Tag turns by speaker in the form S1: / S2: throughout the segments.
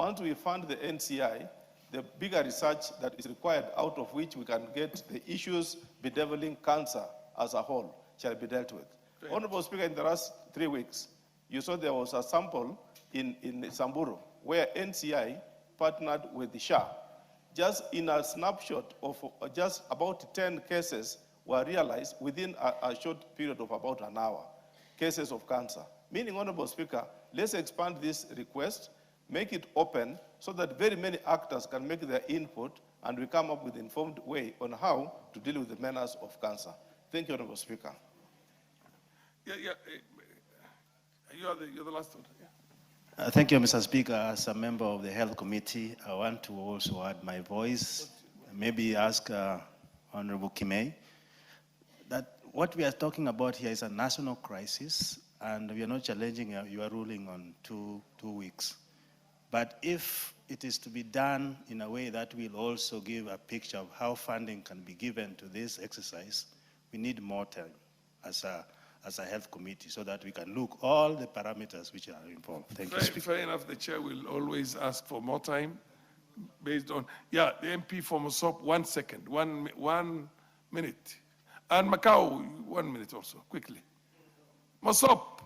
S1: once we fund the NCI, the bigger research that is required, out of which we can get the issues bedeviling cancer as a whole, shall be dealt with. Honorable Speaker, in the last 3 weeks, you saw there was a sample in Samburu where NCI partnered with the SHA. Just in a snapshot of just about 10 cases were realized within a short period of about an hour, cases of cancer. Meaning, Honorable Speaker, let's expand this request, make it open so that very many actors can make their input and we come up with an informed way on how to deal with the menace of cancer. Thank you, Honorable Speaker.
S2: You're the last one. Yeah.
S3: Thank you, Mr. Speaker. As a member of the Health Committee, I want to also add my voice, maybe ask Honorable Kimei, that what we are talking about here is a national crisis, and we are not challenging your ruling on two weeks. But if it is to be done in a way that will also give a picture of how funding can be given to this exercise, we need more time as a health committee so that we can look all the parameters which are involved. Thank you, Speaker.
S2: Fair enough, the chair will always ask for more time based on, the MP for Mosop, 1 second, 1 minute. And Macau, 1 minute also, quickly. Mosop.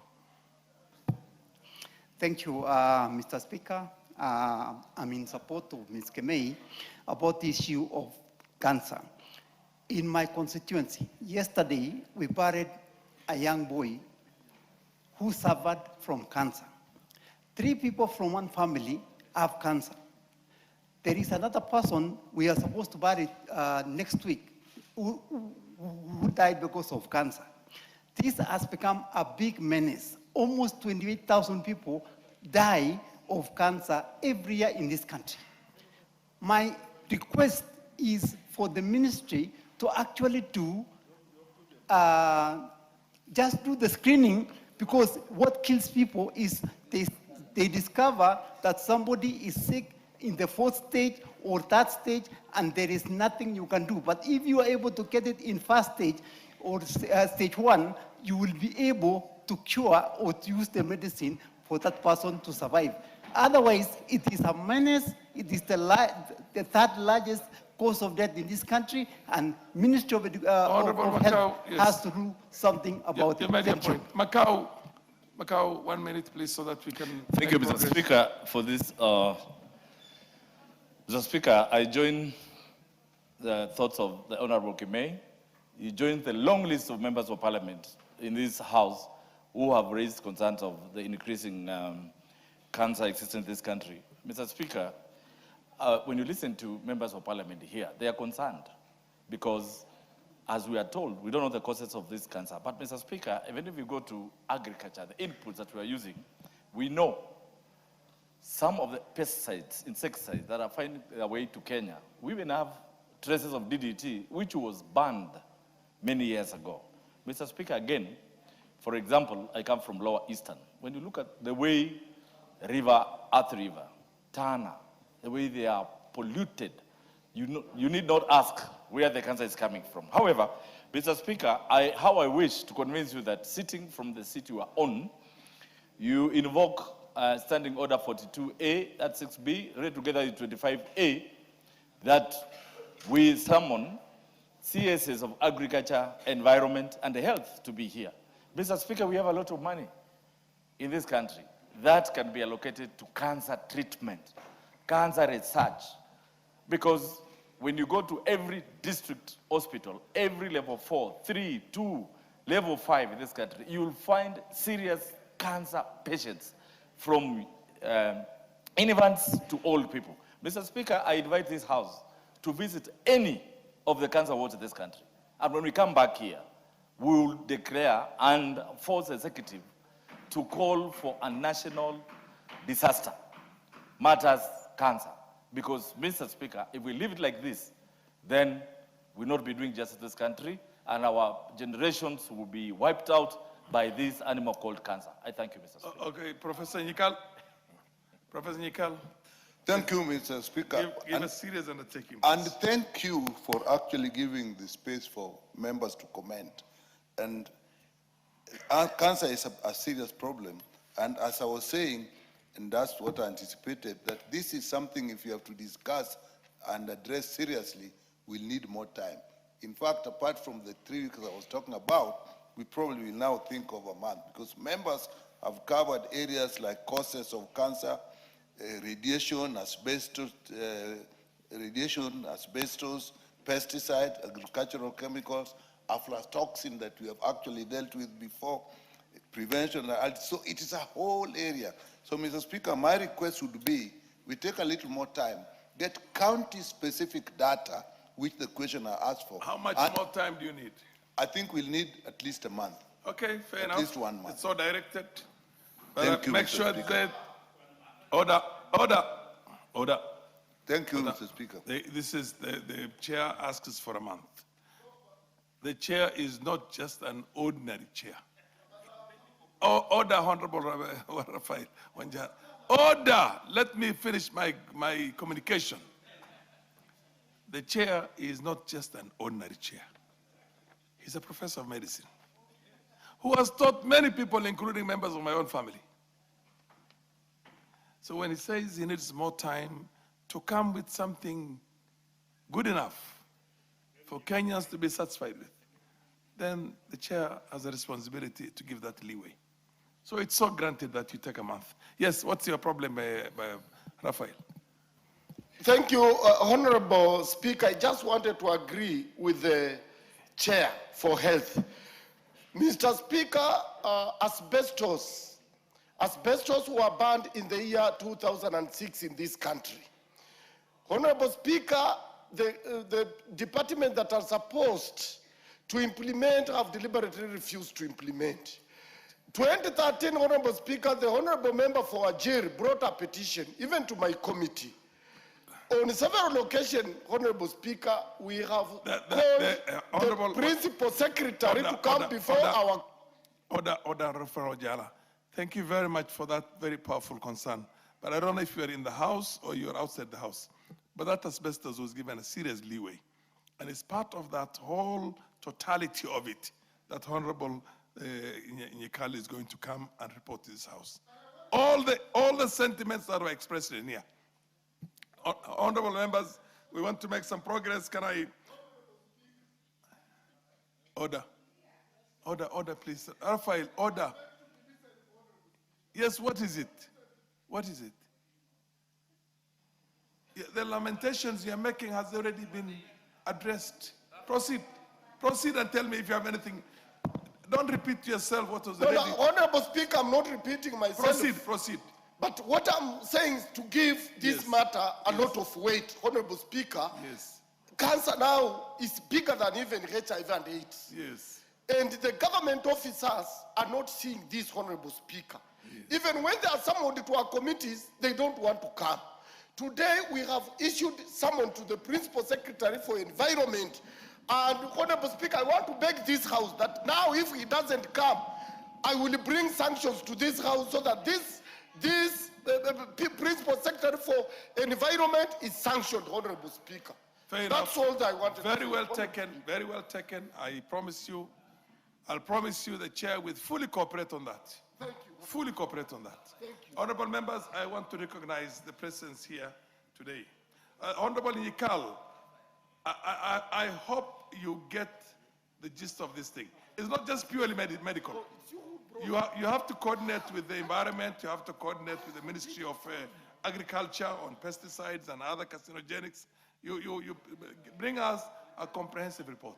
S4: Thank you, Mr. Speaker. I'm in support of Ms. Kemei about the issue of cancer. In my constituency, yesterday, we buried a young boy who suffered from cancer. 3 people from one family have cancer. There is another person we are supposed to bury next week who died because of cancer. This has become a big menace. Almost 28,000 people die of cancer every year in this country. My request is for the ministry to actually just do the screening, because what kills people is they discover that somebody is sick in the 4th stage or 3rd stage, and there is nothing you can do. But if you are able to get it in 1st stage or stage 1, you will be able to cure or to use the medicine for that person to survive. Otherwise, it is a menace. It is the 3rd largest cause of death in this country, and Ministry of Health has to do something about it. Thank you.
S2: Macau, 1 minute, please, so that we can.
S5: Thank you, Mr. Speaker, for this. Mr. Speaker, I join the thoughts of the Honorable Kimei. You join the long list of members of Parliament in this House who have raised concerns of the increasing cancer existing in this country. Mr. Speaker, when you listen to members of Parliament here, they are concerned because, as we are told, we don't know the causes of this cancer. But, Mr. Speaker, even if you go to agriculture, the inputs that we are using, we know some of the pesticides, insecticides that are finding their way to Kenya. We even have traces of DDT, which was banned many years ago. Mr. Speaker, again, for example, I come from Lower Eastern. When you look at the way Earth River, Tana, the way they are polluted, you need not ask where the cancer is coming from. However, Mr. Speaker, how I wish to convince you that sitting from the seat you are on, you invoke Standing Order 42A, that's 6B, read together with 25A, that we summon CSs of Agriculture, Environment, and Health to be here. Mr. Speaker, we have a lot of money in this country that can be allocated to cancer treatment, cancer research, because when you go to every district hospital, every level 4, 3, 2, level 5 in this country, you will find serious cancer patients from infants to old people. Mr. Speaker, I invite this House to visit any of the cancer wards in this country. And when we come back here, we will declare and force the executive to call for a national disaster, matters cancer. Because, Mr. Speaker, if we leave it like this, then we'll not be doing justice to this country, and our generations will be wiped out by this animal called cancer. I thank you, Mr. Speaker.
S2: Okay, Professor Nyikal. Professor Nyikal.
S6: Thank you, Mr. Speaker.
S2: Give a serious undertaking.
S6: And thank you for actually giving the space for members to comment. And cancer is a serious problem. And as I was saying, and that's what I anticipated, that this is something if you have to discuss and address seriously, we'll need more time. In fact, apart from the 3 weeks I was talking about, we probably will now think of a month, because members have covered areas like causes of cancer, radiation, asbestos, pesticide, agricultural chemicals, aflatoxin that we have actually dealt with before, prevention, so it is a whole area. So, Mr. Speaker, my request would be, we take a little more time, get county-specific data, which the questioner asked for.
S2: How much more time do you need?
S6: I think we'll need at least a month.
S2: Okay, fair enough.
S6: At least 1 month.
S2: It's so directed.
S6: Thank you,
S2: make
S6: Mr.
S2: sure
S6: Speaker.
S2: that order.
S6: Thank you, Mr. Speaker.
S2: This is the chair asks for a month. The chair is not just an ordinary chair. Order, Honorable Rafael Wanjala. Order. Let me finish my communication. The chair is not just an ordinary chair. He's a professor of medicine who has taught many people, including members of my own family. So when he says he needs more time to come with something good enough for Kenyans to be satisfied with, then the chair has a responsibility to give that leeway. So it's so granted that you take a month. Yes, what's your problem, Rafael?
S7: Thank you, Honorable Speaker. I just wanted to agree with the Chair for Health. Mr. Speaker, asbestos were banned in the year 2006 in this country. Honorable Speaker, the department that are supposed to implement have deliberately refused to implement. 2013, Honorable Speaker, the Honorable Member for Ajir brought a petition, even to my committee. On several occasions, Honorable Speaker, we have called the Principal Secretary to come before our...
S2: Order, Rafael Wanjala. Thank you very much for that very powerful concern. But I don't know if you are in the House or you are outside the House. But that asbestos was given a serious leeway. And it's part of that whole totality of it that Honorable Nyekali is going to come and report to this House. All the sentiments that were expressed in here. Honorable members, we want to make some progress. Can I? Order, please. Rafael, order. Yes, what is it? What is it? Yeah, the lamentations you're making has already been addressed. Proceed and tell me if you have anything. Don't repeat to yourself what was already.
S7: Honorable Speaker, I'm not repeating myself.
S2: Proceed.
S7: But what I'm saying is to give this matter a lot of weight, Honorable Speaker.
S2: Yes.
S7: Cancer now is bigger than even HIV and AIDS.
S2: Yes.
S7: And the government officers are not seeing this, Honorable Speaker. Yes. Even when they are summoned to our committees, they don't want to come. Today, we have issued summon to the Principal Secretary for Environment. And Honorable Speaker, I want to beg this House that now if he doesn't come, I will bring sanctions to this House so that this Principal Secretary for Environment is sanctioned, Honorable Speaker. That's all that I wanted.
S2: Very well taken. I'll promise you the chair will fully cooperate on that.
S7: Thank you.
S2: Fully cooperate on that.
S7: Thank you.
S2: Honorable members, I want to recognize the presence here today. Honorable Nyekali, I hope you get the gist of this thing. It's not just purely medical. You have to coordinate with the environment, you have to coordinate with the Ministry of Agriculture on pesticides and other carcinogenics. You bring us a comprehensive report.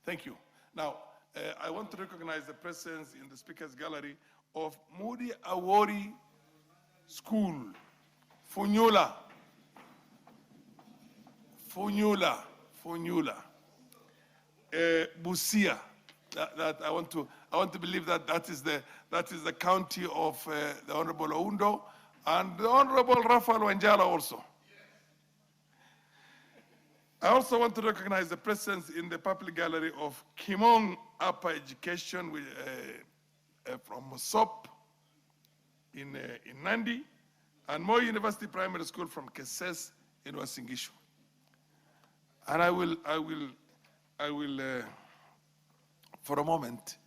S2: Thank you. Now, I want to recognize the presence in the Speaker's Gallery of Moody Awori School, Funyula, Busia. That I want to believe that is the county of the Honorable Oundo and the Honorable Rafael Wanjala also. I also want to recognize the presence in the public gallery of Kimong Upper Education from Mosop in Nandi, and Moi University Primary School from Keses in Uasin Gishu. And I will for a moment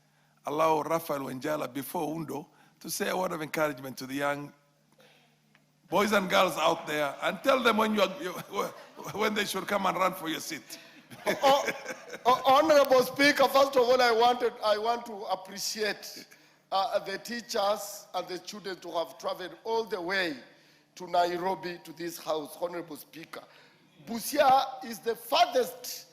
S2: allow Rafael Wanjala before Undo to say a word of encouragement to the young boys and girls out there, and tell them when when they should come and run for your seat.
S7: Honorable Speaker, first of all, I want to appreciate the teachers and the students who have traveled all the way to Nairobi to this house, Honorable Speaker. Busia is the farthest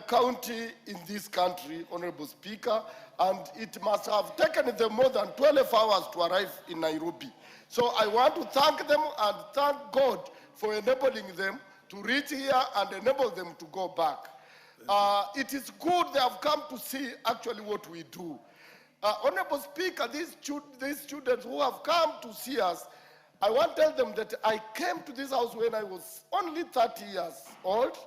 S7: county in this country, Honorable Speaker, and it must have taken them more than 12 hours to arrive in Nairobi. So I want to thank them and thank God for enabling them to reach here and enable them to go back. It is good they have come to see actually what we do. Honorable Speaker, these students who have come to see us, I want to tell them that I came to this house when I was only 30 years old,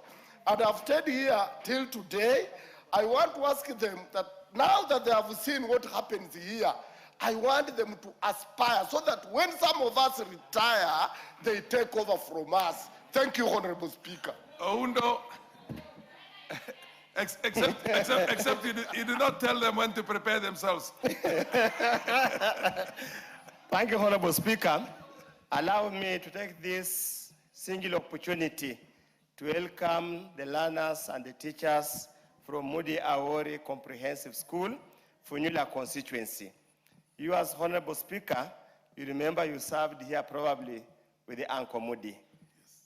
S7: and I've stayed here till today. I want to ask them that now that they have seen what happens here, I want them to aspire so that when some of us retire, they take over from us. Thank you, Honorable Speaker.
S2: Oundo, except you do not tell them when to prepare themselves.
S8: Thank you, Honorable Speaker. Allow me to take this single opportunity to welcome the learners and the teachers from Moody Awori Comprehensive School, Funyula constituency. You as Honorable Speaker, you remember you served here probably with the Uncle Moody.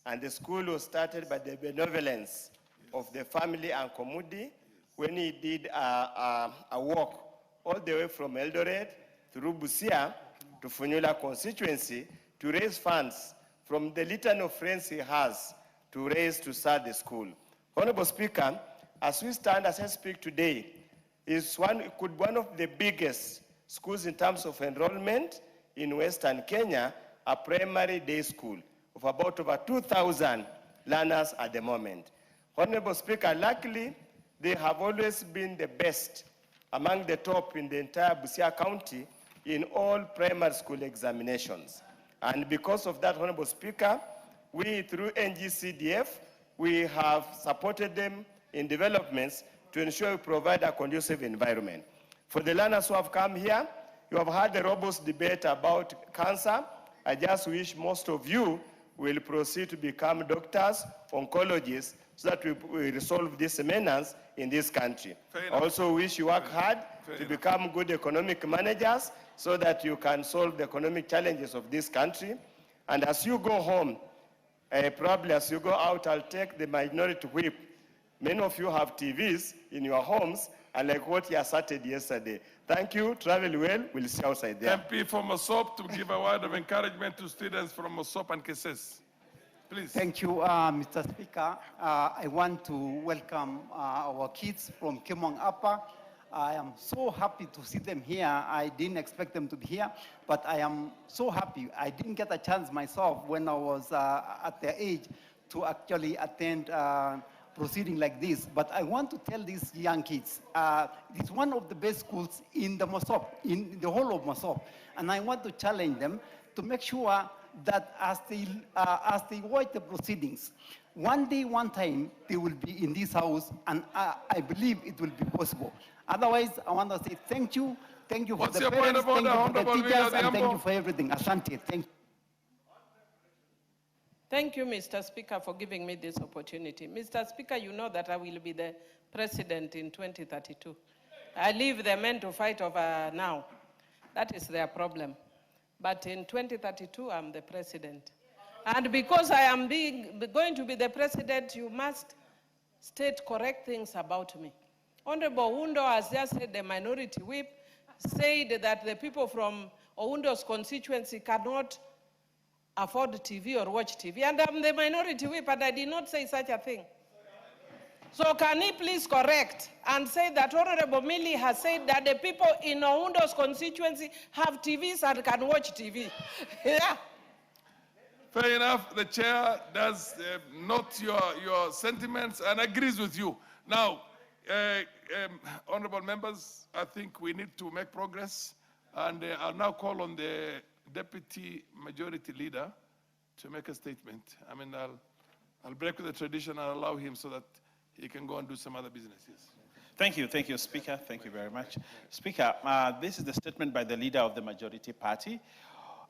S8: And the school was started by the benevolence of the family Uncle Moody when he did a walk all the way from Eldoret through Busia to Funyula constituency to raise funds from the litany of friends he has to start the school. Honorable Speaker, as we stand, as I speak today, is one of the biggest schools in terms of enrollment in Western Kenya, a primary day school of about over 2,000 learners at the moment. Honorable Speaker, luckily, they have always been the best among the top in the entire Busia County in all primary school examinations. And because of that, Honorable Speaker, we, through NGCDF, we have supported them in developments to ensure we provide a conducive environment. For the learners who have come here, you have had a robust debate about cancer. I just wish most of you will proceed to become doctors, oncologists, so that we resolve these menace in this country. I also wish you work hard to become good economic managers so that you can solve the economic challenges of this country. And as you go home, probably as you go out, I'll take the minority whip. Many of you have TVs in your homes, and like what you asserted yesterday. Thank you, travel well, we'll see you outside there.
S2: MP from Mosop to give a word of encouragement to students from Mosop and Keses. Please.
S4: Thank you, Mr. Speaker. I want to welcome our kids from Kemong Upper. I am so happy to see them here. I didn't expect them to be here, but I am so happy. I didn't get a chance myself when I was at their age to actually attend proceeding like this. But I want to tell these young kids, it's one of the best schools in the Mosop, in the whole of Mosop. And I want to challenge them to make sure that as they watch the proceedings, one day, one time, they will be in this house, and I believe it will be possible. Otherwise, I want to say thank you for the parents, thank you for the teachers, and thank you for everything. Asante, thank you.
S9: Thank you, Mr. Speaker, for giving me this opportunity. Mr. Speaker, you know that I will be the president in 2032. I leave the men to fight over now. That is their problem. But in 2032, I'm the president. And because I am going to be the president, you must state correct things about me. Honorable Oundo has just said, the minority whip, said that the people from Oundo's constituency cannot afford TV or watch TV. And I'm the minority whip, and I did not say such a thing. So can he please correct and say that Honorable Millie has said that the people in Oundo's constituency have TVs and can watch TV? Yeah.
S2: Fair enough. The chair does note your sentiments and agrees with you. Now, honorable members, I think we need to make progress. And I'll now call on the Deputy Majority Leader to make a statement. I mean, I'll break with the tradition and allow him so that he can go and do some other businesses.
S10: Thank you, Speaker. Thank you very much. Speaker, this is the statement by the leader of the majority party.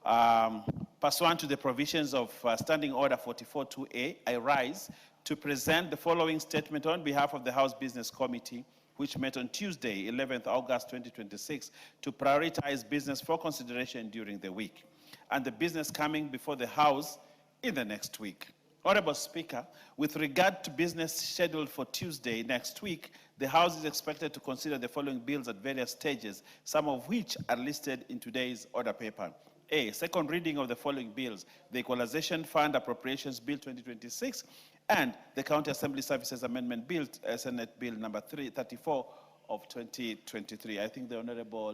S10: Pursuant to the provisions of Standing Order 44-2A, I rise to present the following statement on behalf of the House Business Committee, which met on Tuesday, 11th August 2026, to prioritize business for consideration during the week, and the business coming before the House in the next week. Honorable Speaker, with regard to business scheduled for Tuesday next week, the House is expected to consider the following bills at various stages, some of which are listed in today's order paper. A, second reading of the following bills: the Equalization Fund Appropriations Bill 2026 and the County Assembly Services Amendment Bill, Senate Bill number 334 of 2023. I think the Honorable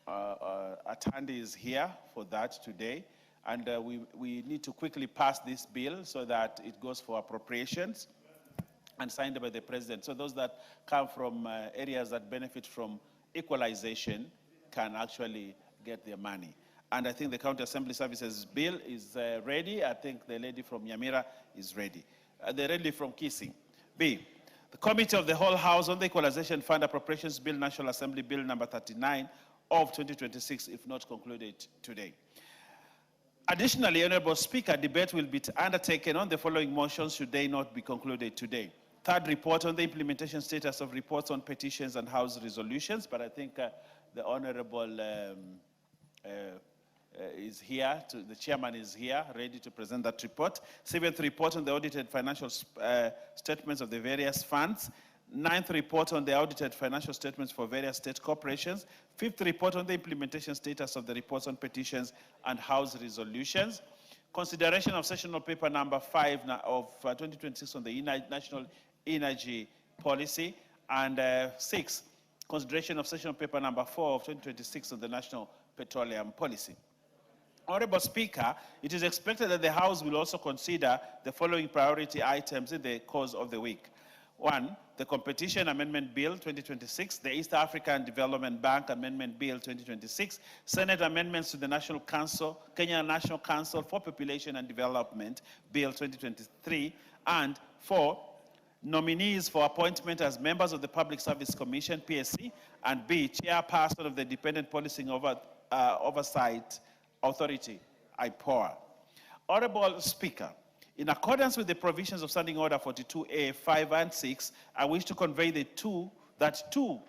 S10: Atandi is here for that today, and we need to quickly pass this bill so that it goes for appropriations and signed by the President. So those that come from areas that benefit from equalization can actually get their money. And I think the County Assembly Services Bill is ready. I think the lady from Nyamira is ready. The lady from Kisii. B, the Committee of the Whole House on the Equalization Fund Appropriations Bill, National Assembly Bill number 39 of 2026, if not concluded today. Additionally, Honorable Speaker, debate will be undertaken on the following motions should they not be concluded today. Third, report on the implementation status of reports on petitions and House resolutions, but I think the Honorable is here, the chairman is here, ready to present that report. Seventh, report on the audited financial statements of the various funds. Ninth, report on the audited financial statements for various state corporations. Fifth, report on the implementation status of the reports on petitions and House resolutions. Consideration of sessional paper number 5 of 2026 on the national energy policy. And 6, consideration of sessional paper number 4 of 2026 on the national petroleum policy. Honorable Speaker, it is expected that the House will also consider the following priority items in the course of the week. 1, the Competition Amendment Bill 2026, the East African Development Bank Amendment Bill 2026, Senate amendments to the National Council, Kenyan National Council for Population and Development Bill 2023, and 4, nominees for appointment as members of the Public Service Commission, PSC, and B, chairperson of the Dependent Policing Oversight Authority, IPOA. Honorable Speaker, in accordance with the provisions of Standing Order 42A, 5 and 6, I wish to convey that two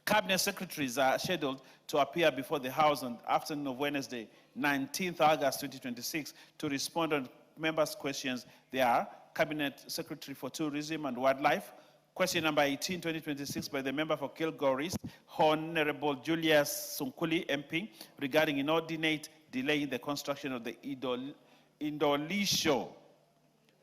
S10: Cabinet Secretaries are scheduled to appear before the House on the afternoon of Wednesday, 19th August 2026, to respond on members' questions. They are Cabinet Secretary for Tourism and Wildlife, question number 18, 2026, by the member for Kilgoris, Honorable Julius Sunkuli, MP, regarding inordinate delay in the construction of the Indolisho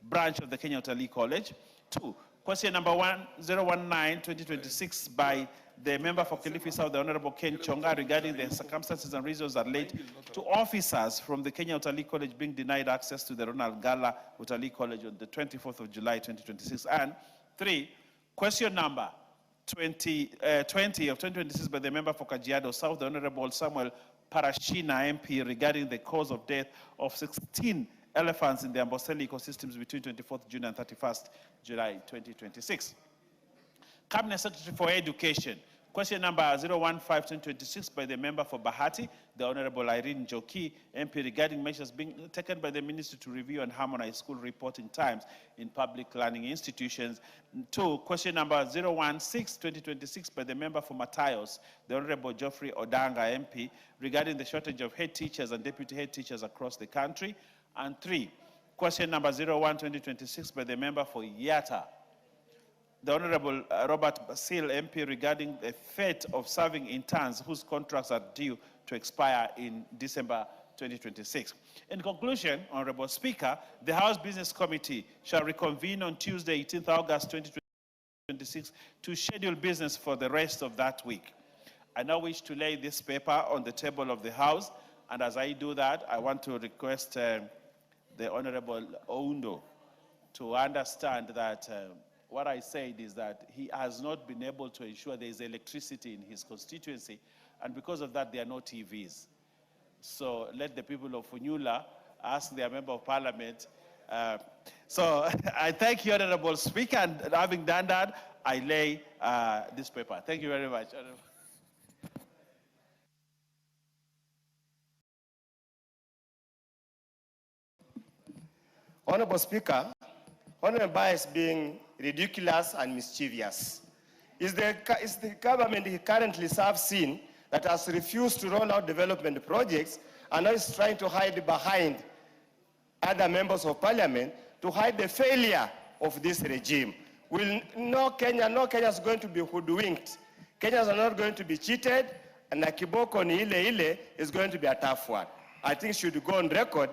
S10: branch of the Kenya Utalii College. 2, question number 1019, 2026, by the member for Kilifi South, the Honorable Ken Chonga, regarding the circumstances and reasons that led to officers from the Kenya Utalii College being denied access to the Ronald Gala Utalii College on the 24th of July, 2026. And 3, question number 20 of 2026, by the member for Kajiado South, the Honorable Samuel Parashina, MP, regarding the cause of death of 16 elephants in the Amboseli ecosystems between 24th June and 31st July 2026. Cabinet Secretary for Education, question number 015-2026, by the member for Bahati, the Honorable Irene Joki, MP, regarding measures being taken by the Ministry to review and harmonize school reporting times in public learning institutions. 2, question number 016-2026, by the member for Matios, the Honorable Geoffrey Odanga, MP, regarding the shortage of head teachers and deputy head teachers across the country. And 3, question number 01-2026, by the member for Yatta, the Honorable Robert Basil, MP, regarding the fate of serving interns whose contracts are due to expire in December 2026. In conclusion, Honorable Speaker, the House Business Committee shall reconvene on Tuesday, 18th August 2026, to schedule business for the rest of that week. I now wish to lay this paper on the table of the House, and as I do that, I want to request the Honorable Oundo to understand that what I said is that he has not been able to ensure there is electricity in his constituency, and because of that, there are no TVs. So let the people of Funyula ask their member of parliament. So I thank you, Honorable Speaker, and having done that, I lay this paper. Thank you very much.
S8: Honorable Speaker, Honorable MATIANG'I is being ridiculous and mischievous. Is the government he currently serves seen that has refused to roll out development projects and now is trying to hide behind other members of parliament to hide the failure of this regime? No Kenya is going to be hoodwinked. Kenyans are not going to be cheated, and the kiboko ni ile is going to be a tough one. I think should go on record.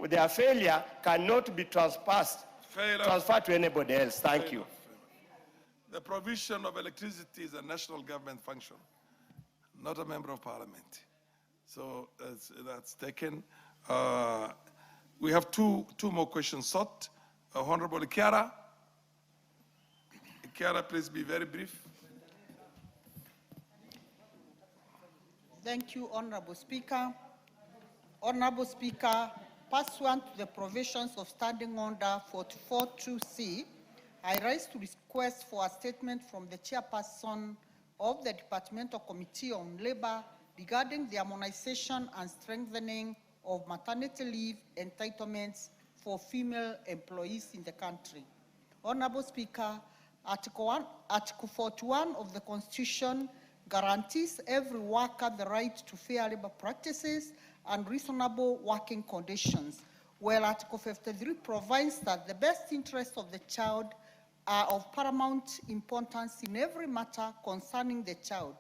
S8: Their failure cannot be transferred to anybody else. Thank you.
S2: The provision of electricity is a national government function, not a member of parliament. So that's taken. We have two more questions sought. Honorable Kiara. Kiara, please be very brief.
S11: Thank you, Honorable Speaker. Honorable Speaker, pursuant to the provisions of Standing Order 44.2c, I rise to request for a statement from the chairperson of the Departmental Committee on Labor regarding the harmonization and strengthening of maternity leave entitlements for female employees in the country. Honorable Speaker, Article 41 of the Constitution guarantees every worker the right to fair labor practices and reasonable working conditions, while Article 53 provides that the best interests of the child are of paramount importance in every matter concerning the child.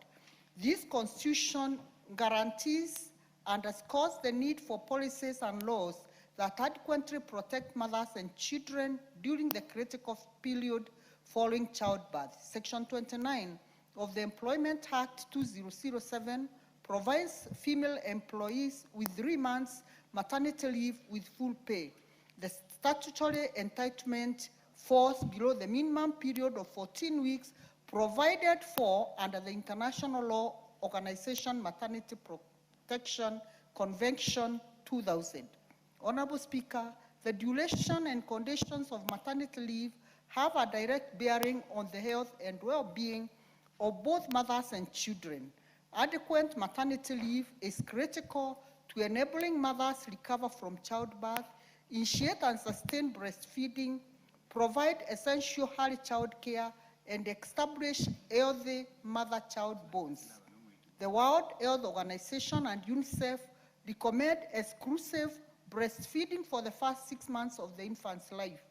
S11: This Constitution guarantees and underscores the need for policies and laws that adequately protect mothers and children during the critical period following childbirth. Section 29 of the Employment Act 2007 provides female employees with 3 months maternity leave with full pay. The statutory entitlement falls below the minimum period of 14 weeks provided for under the International Law Organization Maternity Protection Convention 2000. Honorable Speaker, the duration and conditions of maternity leave have a direct bearing on the health and well-being of both mothers and children. Adequate maternity leave is critical to enabling mothers recover from childbirth, initiate and sustain breastfeeding, provide essential early child care, and establish healthy mother-child bonds. The World Health Organization and UNICEF recommend exclusive breastfeeding for the first 6 months of the infant's life.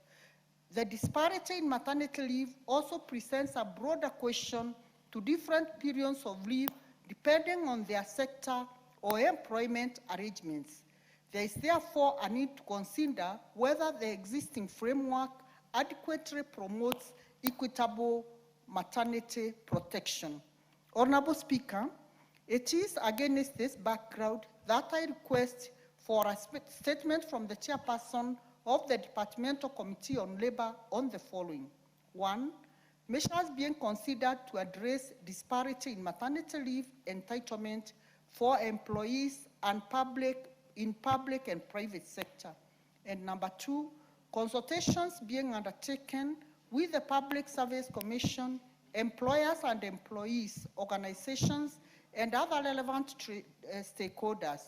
S11: The disparity in maternity leave also presents a broader question to different periods of leave depending on their sector or employment arrangements. There is therefore a need to consider whether the existing framework adequately promotes equitable maternity protection. Honorable Speaker, it is against this background that I request for a statement from the chairperson of the Departmental Committee on Labor on the following. 1, measures being considered to address disparity in maternity leave entitlement for employees and in public and private sector. And number 2, consultations being undertaken with the Public Service Commission, employers and employees, organizations, and other relevant stakeholders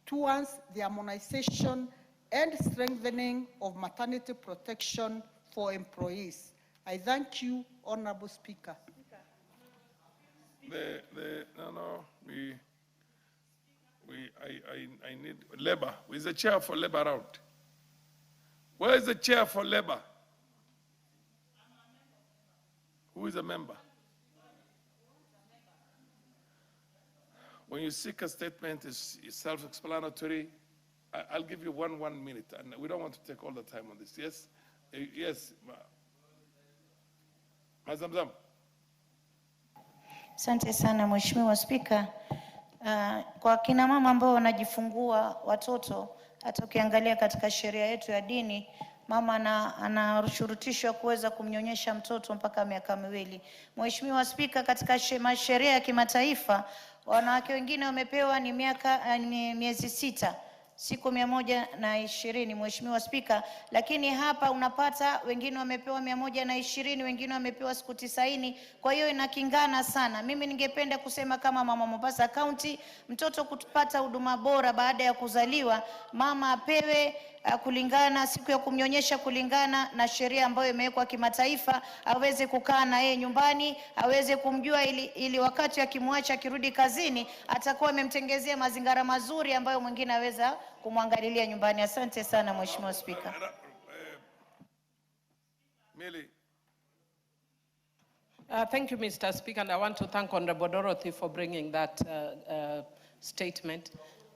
S11: towards the harmonization and strengthening of maternity protection for employees. I thank you, Honorable Speaker.
S2: I need labor. Where's the chair for labor around? Where is the chair for labor? Who is a member? When you seek a statement, it's self-explanatory. I'll give you one minute, and we don't want to take all the time on this. Yes? Yes. Mazamzam.
S12: Asante sana Mheshimiwa Spika. Kwa kina mama ambao wanajifungua watoto, hata ukiangalia katika sheria yetu ya dini, mama anashurutishwa kuweza kumnyonyesha mtoto mpaka miaka 2. Mheshimiwa Spika, katika sheria ya kimataifa, wanawake wengine wamepewa ni miezi 6. Siku 120, Mheshimiwa Spika, lakini hapa unapata wengine wamepewa 120, wengine wamepewa siku 90, kwa hiyo inakingana sana. Mimi ningependa kusema kama mama Mombasa County, mtoto kupata huduma bora baada ya kuzaliwa, mama apewe kulingana siku ya kumnyonyesha kulingana na sheria ambayo imewekwa kimataifa, aweze kukaa na yeye nyumbani, aweze kumjua ili wakati akimwacha akirudi kazini atakuwa amemtengezea mazingira mazuri ambayo mwingine aweza kumwangalilia nyumbani. Asante sana Mheshimiwa Spika.
S9: Thank you, Mr. Speaker, and I want to thank Honorable Dorothy for bringing that statement.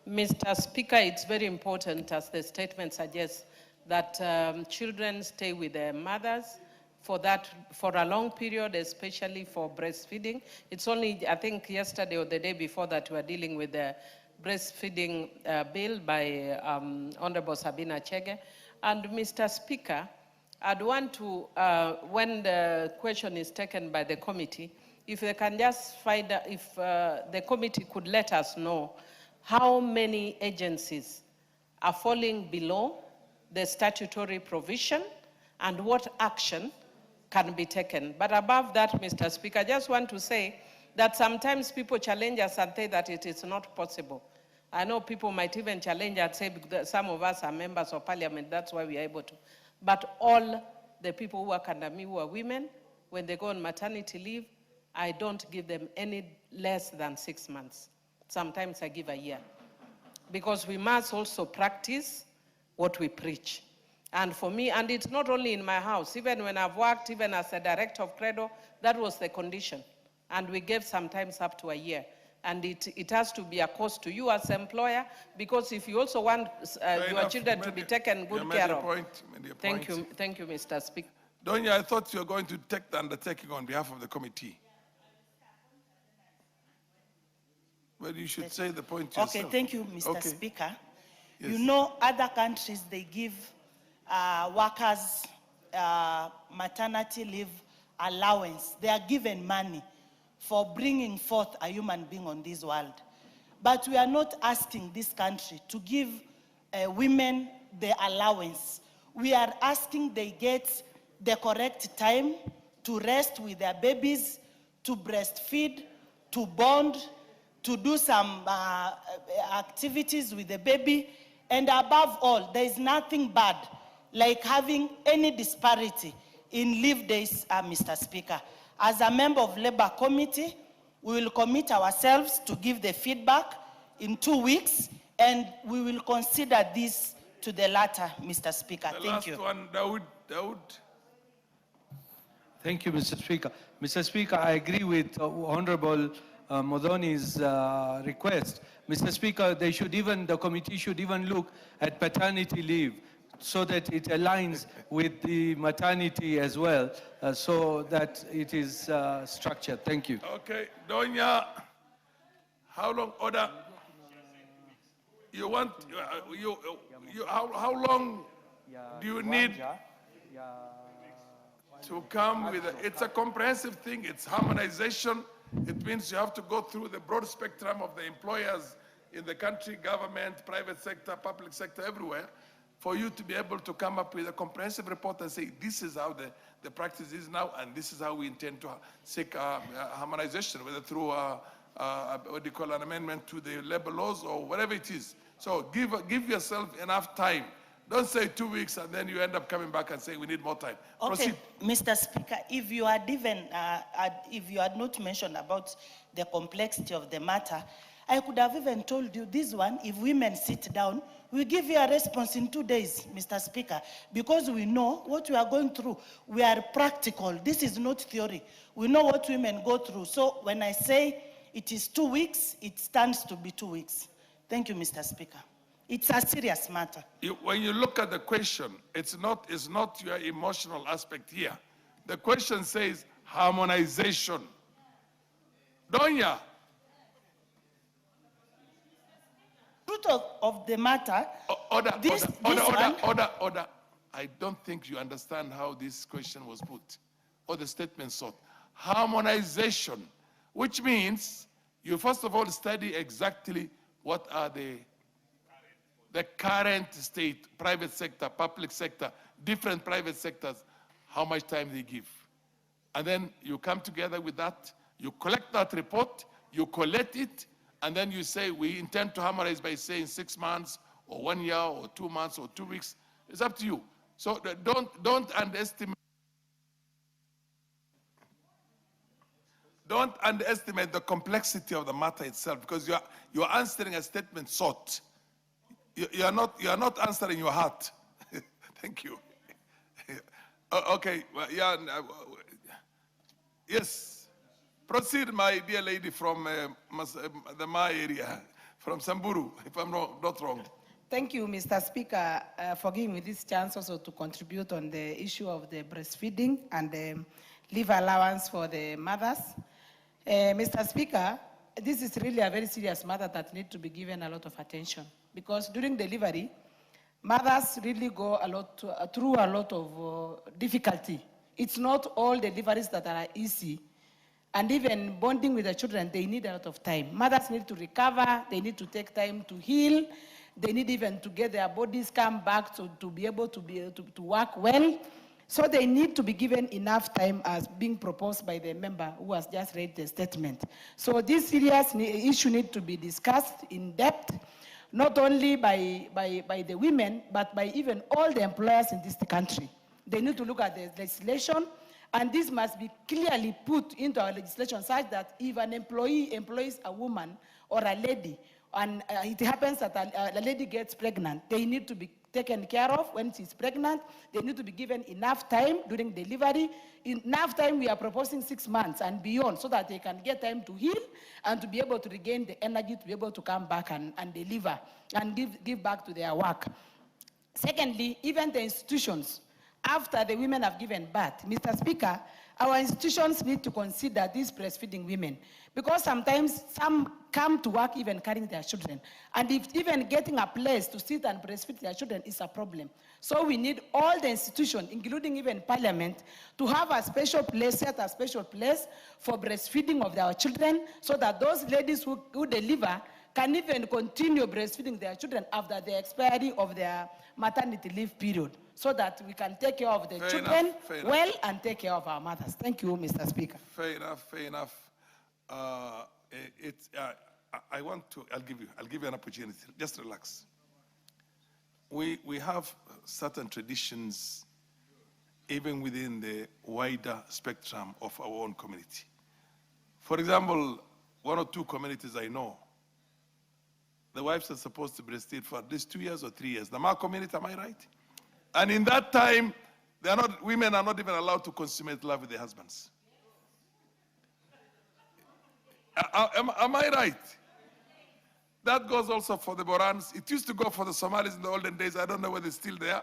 S9: Mr. Speaker, it's very important, as the statement suggests, that children stay with their mothers for a long period, especially for breastfeeding. It's only, I think, yesterday or the day before that we were dealing with the breastfeeding bill by Honorable Sabina Chege. And Mr. Speaker, I'd want to, when the question is taken by the committee, if they can just find, if the committee could let us know how many agencies are falling below the statutory provision and what action can be taken. But above that, Mr. Speaker, I just want to say that sometimes people challenge us and say that it is not possible. I know people might even challenge and say some of us are members of parliament, that's why we are able to. But all the people who work under me who are women, when they go on maternity leave, I don't give them any less than 6 months. Sometimes I give a year. Because we must also practice what we preach. And for me, and it's not only in my house, even when I've worked, even as a director of Credo, that was the condition. And we gave sometimes up to a year. And it has to be a cost to you as employer, because if you also want your children to be taken good care of. Thank you, Mr. Speaker.
S2: Donya, I thought you were going to take the undertaking on behalf of the committee. Well, you should say the point yourself.
S13: Okay, thank you, Mr. Speaker.
S2: Yes.
S13: You know, other countries, they give workers maternity leave allowance. They are given money for bringing forth a human being on this world. But we are not asking this country to give women the allowance. We are asking they get the correct time to rest with their babies, to breastfeed, to bond, to do some activities with the baby. And above all, there is nothing bad like having any disparity in leave days, Mr. Speaker. As a member of Labour Committee, we will commit ourselves to give the feedback in 2 weeks, and we will consider this to the latter, Mr. Speaker. Thank you.
S2: Last one, Dawood.
S14: Thank you, Mr. Speaker. Mr. Speaker, I agree with Honorable Modoni's request. Mr. Speaker, the committee should even look at paternity leave so that it aligns with the maternity as well, so that it is structured. Thank you.
S2: Okay, Donya, how long, order? You want, how long do you need to come with it's a comprehensive thing, it's harmonization. It means you have to go through the broad spectrum of the employers in the country, government, private sector, public sector, everywhere, for you to be able to come up with a comprehensive report and say, this is how the practice is now, and this is how we intend to seek harmonization, whether through what do you call an amendment to the labor laws or whatever it is. So give yourself enough time. Don't say 2 weeks and then you end up coming back and saying we need more time.
S13: Okay,
S2: Proceed.
S13: Mr. Speaker, if you had not mentioned about the complexity of the matter, I could have even told you this one, if women sit down, we'll give you a response in 2 days, Mr. Speaker, because we know what we are going through. We are practical. This is not theory. We know what women go through. So when I say it is 2 weeks, it stands to be 2 weeks. Thank you, Mr. Speaker. It's a serious matter.
S2: When you look at the question, it's not your emotional aspect here. The question says harmonization. Donya.
S13: Truth of the matter.
S2: Order. I don't think you understand how this question was put, or the statement sought. Harmonization, which means you first of all study exactly what are the current state, private sector, public sector, different private sectors, how much time they give. And then you come together with that, you collect that report, you collect it, and then you say, we intend to harmonize by saying 6 months or 1 year, or 2 months, or 2 weeks. It's up to you. So don't underestimate. Don't underestimate the complexity of the matter itself, because you're answering a statement sought. You are not answering your heart. Thank you. Okay. Well, yeah. Yes. Proceed, my dear lady from the Ma area, from Samburu, if I'm not wrong.
S15: Thank you, Mr. Speaker, for giving me this chance also to contribute on the issue of the breastfeeding and the leave allowance for the mothers. Mr. Speaker, this is really a very serious matter that needs to be given a lot of attention, because during delivery, mothers really go through a lot of difficulty. It's not all deliveries that are easy. And even bonding with the children, they need a lot of time. Mothers need to recover, they need to take time to heal, they need even to get their bodies come back to be able to work well. So they need to be given enough time as being proposed by the member who has just read the statement. So this serious issue needs to be discussed in depth, not only by the women, but by even all the employers in this country. They need to look at the legislation, and this must be clearly put into our legislation such that if an employee employs a woman or a lady, and it happens that a lady gets pregnant, they need to be taken care of when she's pregnant. They need to be given enough time during delivery. Enough time, we are proposing 6 months and beyond, so that they can get time to heal and to be able to regain the energy to be able to come back and deliver and give back to their work. Secondly, even the institutions, after the women have given birth, Mr. Speaker, our institutions need to consider these breastfeeding women, because sometimes some come to work even carrying their children. And if even getting a place to sit and breastfeed their children is a problem. So we need all the institutions, including even Parliament, to have a special place, set a special place for breastfeeding of our children, so that those ladies who deliver can even continue breastfeeding their children after the expiry of their maternity leave period, so that we can take care of the children well and take care of our mothers. Thank you, Mr. Speaker.
S2: Fair enough, fair enough. I'll give you an opportunity. Just relax. We have certain traditions even within the wider spectrum of our own community. For example, 1 or 2 communities I know, the wives are supposed to breastfeed for at least 2 years or 3 years. The Ma community, am I right? And in that time, women are not even allowed to consummate love with their husbands. Am I right? That goes also for the Borans. It used to go for the Somalis in the olden days. I don't know whether it's still there.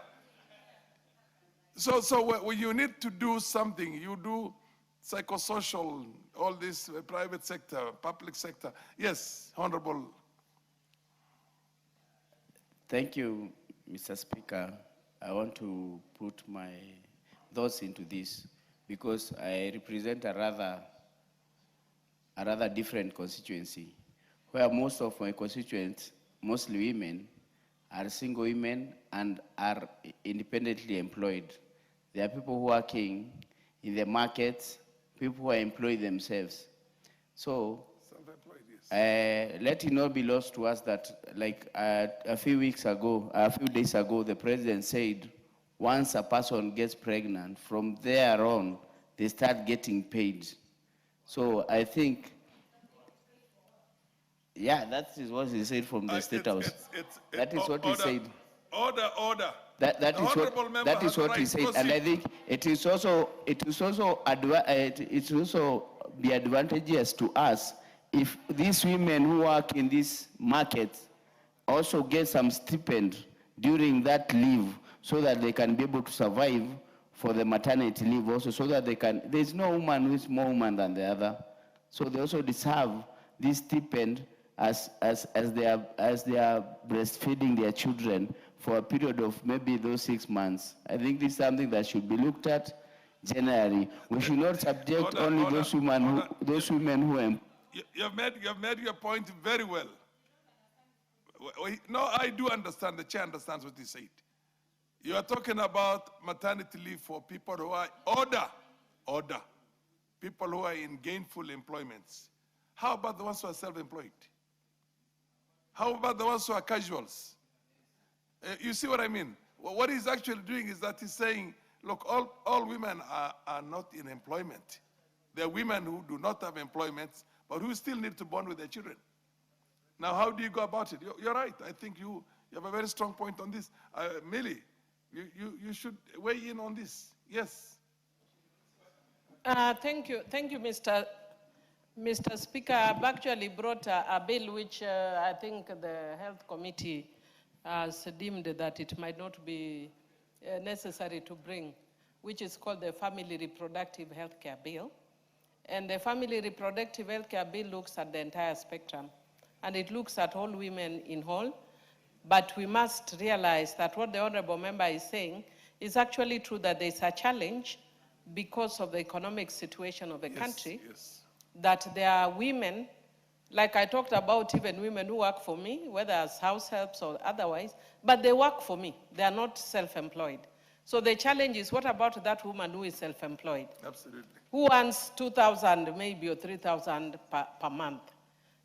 S2: So when you need to do something, you do psychosocial, all this private sector, public sector. Yes, Honorable.
S16: Thank you, Mr. Speaker. I want to put my thoughts into this, because I represent a rather different constituency, where most of my constituents, mostly women, are single women and are independently employed. There are people working in the markets, people who are employed themselves. So let it not be lost to us that, like a few days ago, the president said, once a person gets pregnant, from there on, they start getting paid. So I think, yeah, that is what he said from the State House. That is what he said.
S2: Order.
S16: That is what he said, and I think it is also be advantageous to us if these women who work in this market also get some stipend during that leave, so that they can be able to survive for the maternity leave also, so that they can, there's no woman who is more woman than the other. So they also deserve this stipend as they are breastfeeding their children for a period of maybe those 6 months. I think this is something that should be looked at generally. We should not subject only those women who are.
S2: You have made your point very well. No, I do understand. The chair understands what he said. You are talking about maternity leave for people who are order. People who are in gainful employments. How about the ones who are self-employed? How about the ones who are casuals? You see what I mean? What he's actually doing is that he's saying, look, all women are not in employment. There are women who do not have employment, but who still need to bond with their children. Now, how do you go about it? You're right. I think you have a very strong point on this. Millie, you should weigh in on this. Yes.
S9: Thank you, Mr. Speaker. I've actually brought a bill which I think the Health Committee has deemed that it might not be necessary to bring, which is called the Family Reproductive Health Care Bill. And the Family Reproductive Health Care Bill looks at the entire spectrum, and it looks at all women in whole. But we must realize that what the honorable member is saying is actually true, that there's a challenge because of the economic situation of the country, that there are women, like I talked about, even women who work for me, whether as house helps or otherwise, but they work for me. They are not self-employed. So the challenge is, what about that woman who is self-employed?
S2: Absolutely.
S9: Who earns 2,000 maybe or 3,000 per month?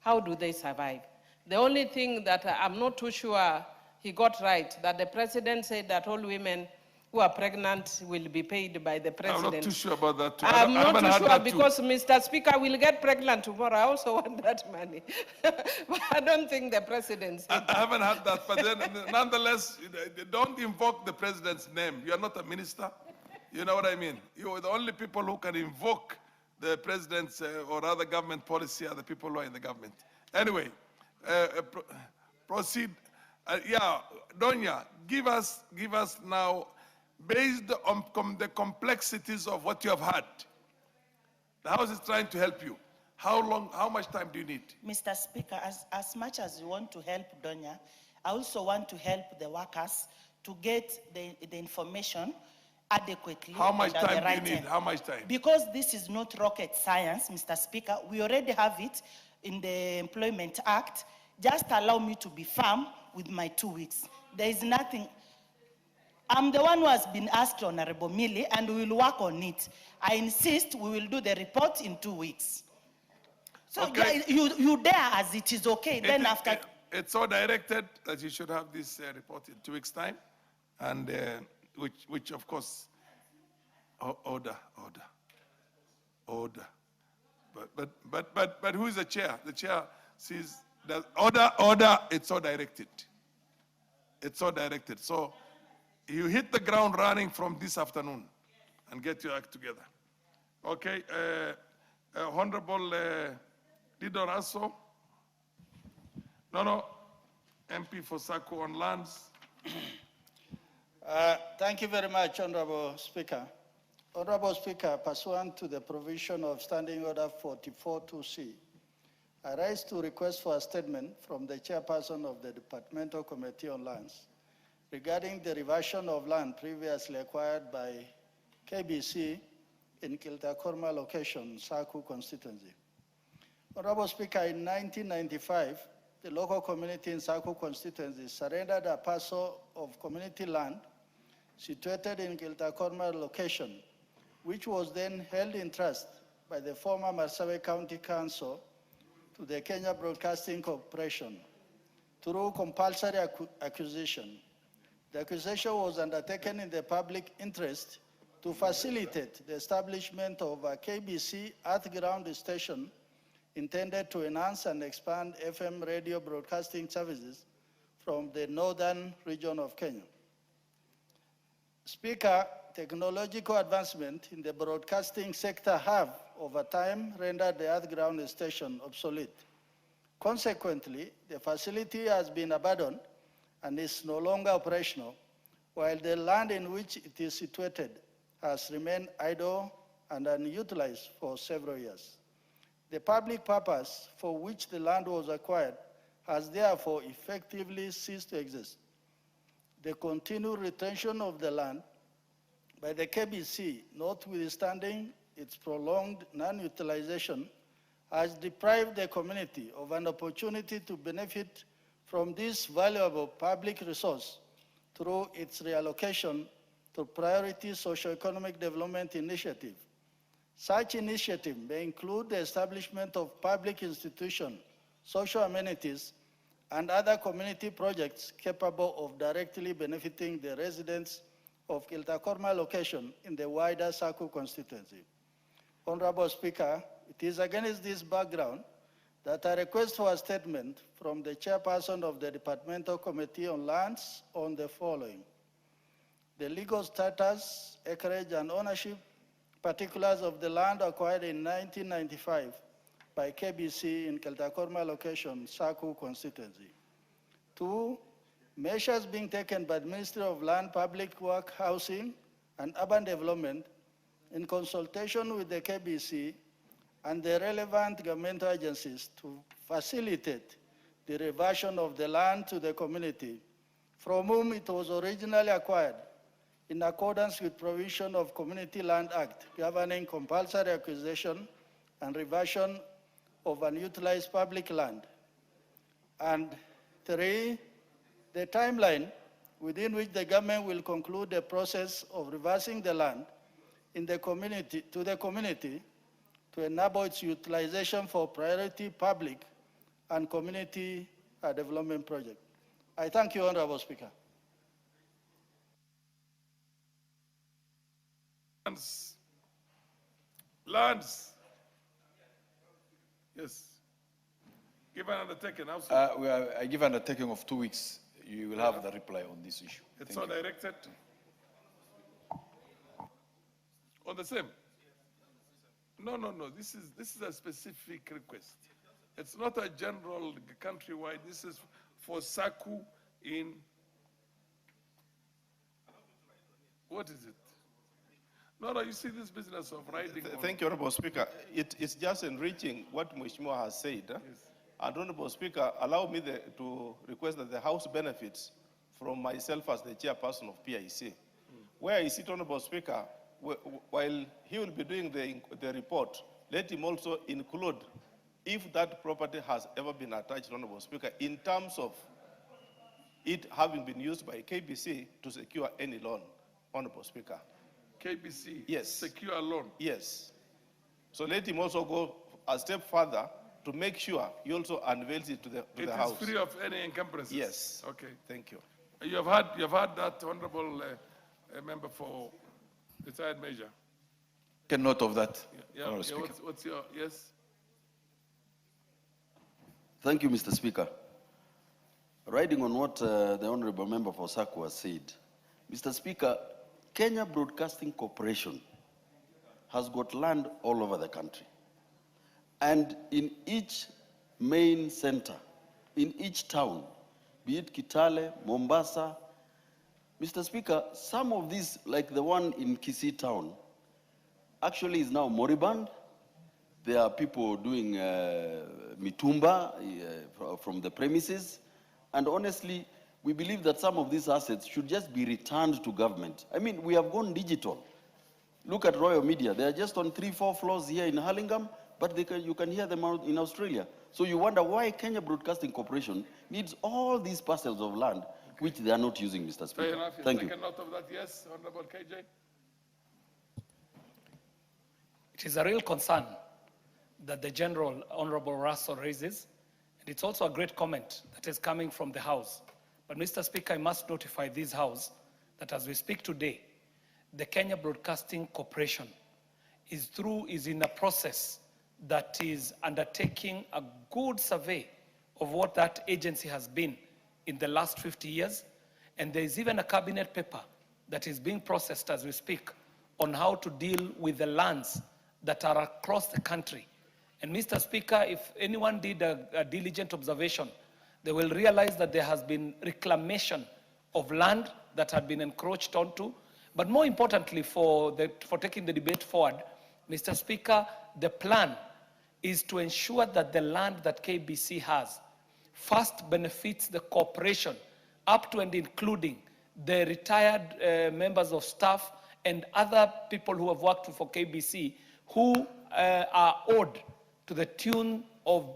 S9: How do they survive? The only thing that I'm not too sure he got right, that the president said that all women who are pregnant will be paid by the president.
S2: I'm not too sure about that too.
S9: I'm not too sure because,
S2: too.
S9: Mr. Speaker, will get pregnant tomorrow. I also want that money. But I don't think the president said
S2: I haven't had that, but then nonetheless, don't invoke the president's name. You're not a minister. You know what I mean? You're the only people who can invoke the president's or other government policy are the people who are in the government. Anyway, proceed. Yeah, Donya, give us now, based on the complexities of what you have had. The House is trying to help you. How much time do you need?
S13: Mr. Speaker, as much as you want to help Donya, I also want to help the workers to get the information adequately.
S2: How much time do you need? How much time?
S13: Because this is not rocket science, Mr. Speaker. We already have it in the Employment Act. Just allow me to be firm with my 2 weeks. There is nothing. I'm the one who has been asked, Honorable Millie, and we will work on it. I insist we will do the report in 2 weeks. So
S2: okay.
S13: you dare as it is okay. Then after.
S2: It's so directed that you should have this report in 2 weeks' time, and which of course, order. But who is the chair? The chair sees the order. It's so directed. It's so directed. So you hit the ground running from this afternoon and get your act together. Okay, Honorable Didoraso. No, MP for Sako on lands.
S17: Thank you very much, Honorable Speaker. Honorable Speaker, pursuant to the provision of Standing Order 44-2C, I rise to request for a statement from the chairperson of the Departmental Committee on Lands regarding the reversion of land previously acquired by KBC in Kiltakorma location, Saku constituency. Honorable Speaker, in 1995, the local community in Saku constituency surrendered a parcel of community land situated in Kiltakorma location, which was then held in trust by the former Marsabit County Council to the Kenya Broadcasting Corporation through compulsory acquisition. The acquisition was undertaken in the public interest to facilitate the establishment of a KBC earth-ground station intended to enhance and expand FM radio broadcasting services from the northern region of Kenya. Speaker, technological advancement in the broadcasting sector have, over time, rendered the earth-ground station obsolete. Consequently, the facility has been abandoned and is no longer operational, while the land in which it is situated has remained idle and unutilized for several years. The public purpose for which the land was acquired has therefore effectively ceased to exist. The continued retention of the land by the KBC, notwithstanding its prolonged non-utilization, has deprived the community of an opportunity to benefit from this valuable public resource through its reallocation to priority socio-economic development initiative. Such initiative may include the establishment of public institutions, social amenities, and other community projects capable of directly benefiting the residents of Kiltakorma location in the wider Saku constituency. Honorable Speaker, it is against this background that I request for a statement from the chairperson of the Departmental Committee on Lands on the following: the legal status, acreage, and ownership particulars of the land acquired in 1995 by KBC in Kiltakorma location, Saku constituency. 2, measures being taken by the Ministry of Land, Public Work, Housing, and Urban Development in consultation with the KBC and the relevant governmental agencies to facilitate the reversion of the land to the community from whom it was originally acquired in accordance with provision of Community Land Act governing compulsory acquisition and reversion of unutilized public land. And 3, the timeline within which the government will conclude the process of reversing the land in the community, to enable its utilization for priority public and community development projects. I thank you, Honorable Speaker.
S2: Lands. Yes. Give an undertaking.
S18: I give an undertaking of 2 weeks. You will have the reply on this issue.
S2: It's all directed on the same. No. This is a specific request. It's not a general countrywide. This is for Saku in. What is it? No, you see this business of riding.
S1: Thank you, Honorable Speaker. It's just enriching what Mheshimiwa has said. Yes. And Honorable Speaker, allow me to request that the House benefits from myself as the chairperson of PIC. Where I sit, Honorable Speaker, while he will be doing the report, let him also include if that property has ever been attached, Honorable Speaker, in terms of it having been used by KBC to secure any loan, Honorable Speaker.
S2: KBC?
S1: Yes.
S2: Secure a loan?
S1: Yes. So let him also go a step further to make sure he also unveils it to the House.
S2: It is free of any encumbrances?
S1: Yes.
S2: Okay.
S1: Thank you.
S2: You have had that, Honorable member for retired major.
S18: Take note of that.
S2: Yeah, what's your, yes?
S19: Thank you, Mr. Speaker. Riding on what the Honorable Member for Saku has said, Mr. Speaker, Kenya Broadcasting Corporation has got land all over the country. And in each main center, in each town, be it Kitale, Mombasa, Mr. Speaker, some of these, like the one in Kisii town, actually is now moribund. There are people doing mitumba from the premises. And honestly, we believe that some of these assets should just be returned to government. I mean, we have gone digital. Look at Royal Media. They are just on 3-4 floors here in Hurlingham, but you can hear them out in Australia. So you wonder why Kenya Broadcasting Corporation needs all these parcels of land, which they are not using, Mr. Speaker.
S2: Fair enough.
S19: Thank you.
S2: Take a note of that. Yes, Honorable KJ.
S20: It is a real concern that the General Honorable Russell raises, and it's also a great comment that is coming from the House. But Mr. Speaker, I must notify this House that as we speak today, the Kenya Broadcasting Corporation is in a process that is undertaking a good survey of what that agency has been in the last 50 years. And there is even a cabinet paper that is being processed as we speak on how to deal with the lands that are across the country. And Mr. Speaker, if anyone did a diligent observation, they will realize that there has been reclamation of land that had been encroached onto. But more importantly, for taking the debate forward, Mr. Speaker, the plan is to ensure that the land that KBC has first benefits the corporation up to and including the retired members of staff and other people who have worked for KBC who are owed to the tune of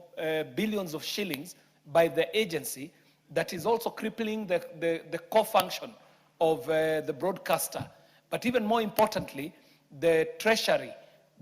S20: billions of shillings by the agency that is also crippling the core function of the broadcaster. But even more importantly, the treasury,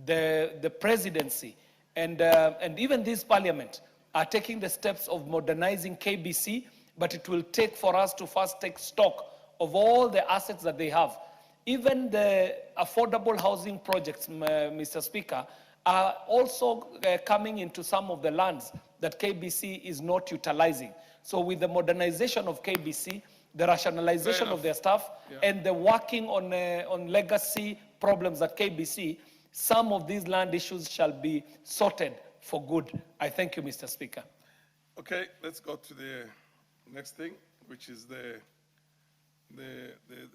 S20: the presidency, and even this parliament are taking the steps of modernizing KBC, but it will take for us to first take stock of all the assets that they have. Even the affordable housing projects, Mr. Speaker, are also coming into some of the lands that KBC is not utilizing. So with the modernization of KBC, the rationalization of their staff, and the working on legacy problems at KBC, some of these land issues shall be sorted for good. I thank you, Mr. Speaker.
S2: Okay, let's go to the next thing, which is the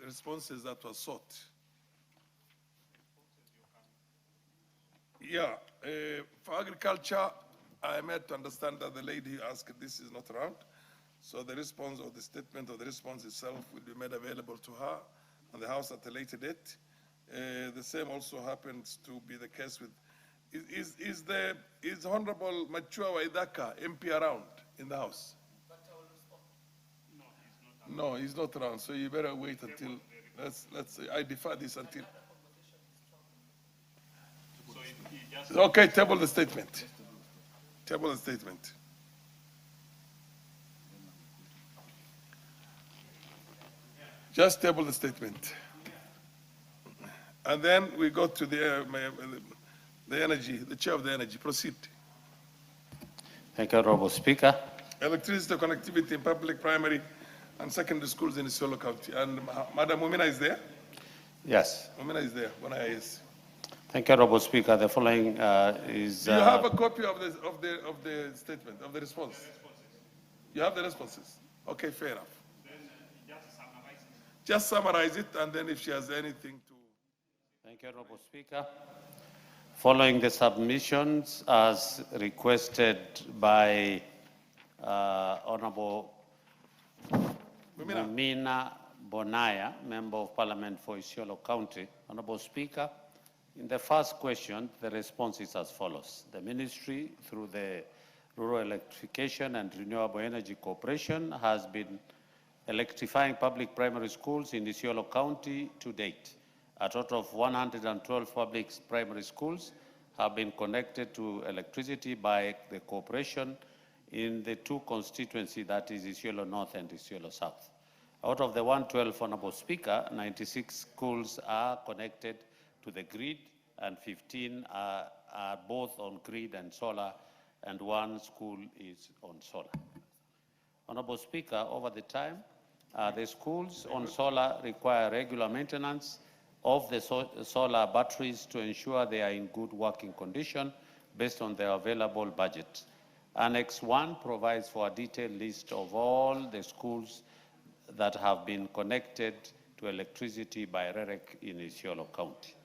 S2: responses that were sought. Yeah, for agriculture, I am made to understand that the lady who asked this is not around. So the response or the statement of the response itself will be made available to her and the House at a later date. The same also happens to be the case with, is Honorable Machua Waidaka MP around in the House? No, he's not around, so you better wait until, I defer this until. Okay, table the statement. Table the statement. Just table the statement. And then we go to the energy, the chair of the energy. Proceed.
S21: Thank you, Honorable Speaker.
S2: Electricity connectivity in public primary and secondary schools in Isiolo County. And Madam Mumina is there?
S21: Yes.
S2: Mumina is there. Yes.
S21: Thank you, Honorable Speaker. The following is...
S2: Do you have a copy of the statement, of the response? You have the responses? Okay, fair enough. Just summarize it, and then if she has anything to...
S21: Thank you, Honorable Speaker. Following the submissions as requested by Honorable Mumina Bonaya, Member of Parliament for Isiolo County. Honorable Speaker, in the first question, the response is as follows. The Ministry, through the Rural Electrification and Renewable Energy Corporation, has been electrifying public primary schools in Isiolo County to date. A total of 112 public primary schools have been connected to electricity by the corporation in the two constituencies, that is Isiolo North and Isiolo South. Out of the 112, Honorable Speaker, 96 schools are connected to the grid, and 15 are both on grid and solar, and one school is on solar. Honorable Speaker, over the time, the schools on solar require regular maintenance of the solar batteries to ensure they are in good working condition based on their available budget. Annex 1 provides for a detailed list of all the schools that have been connected to electricity by REREC in Isiolo County.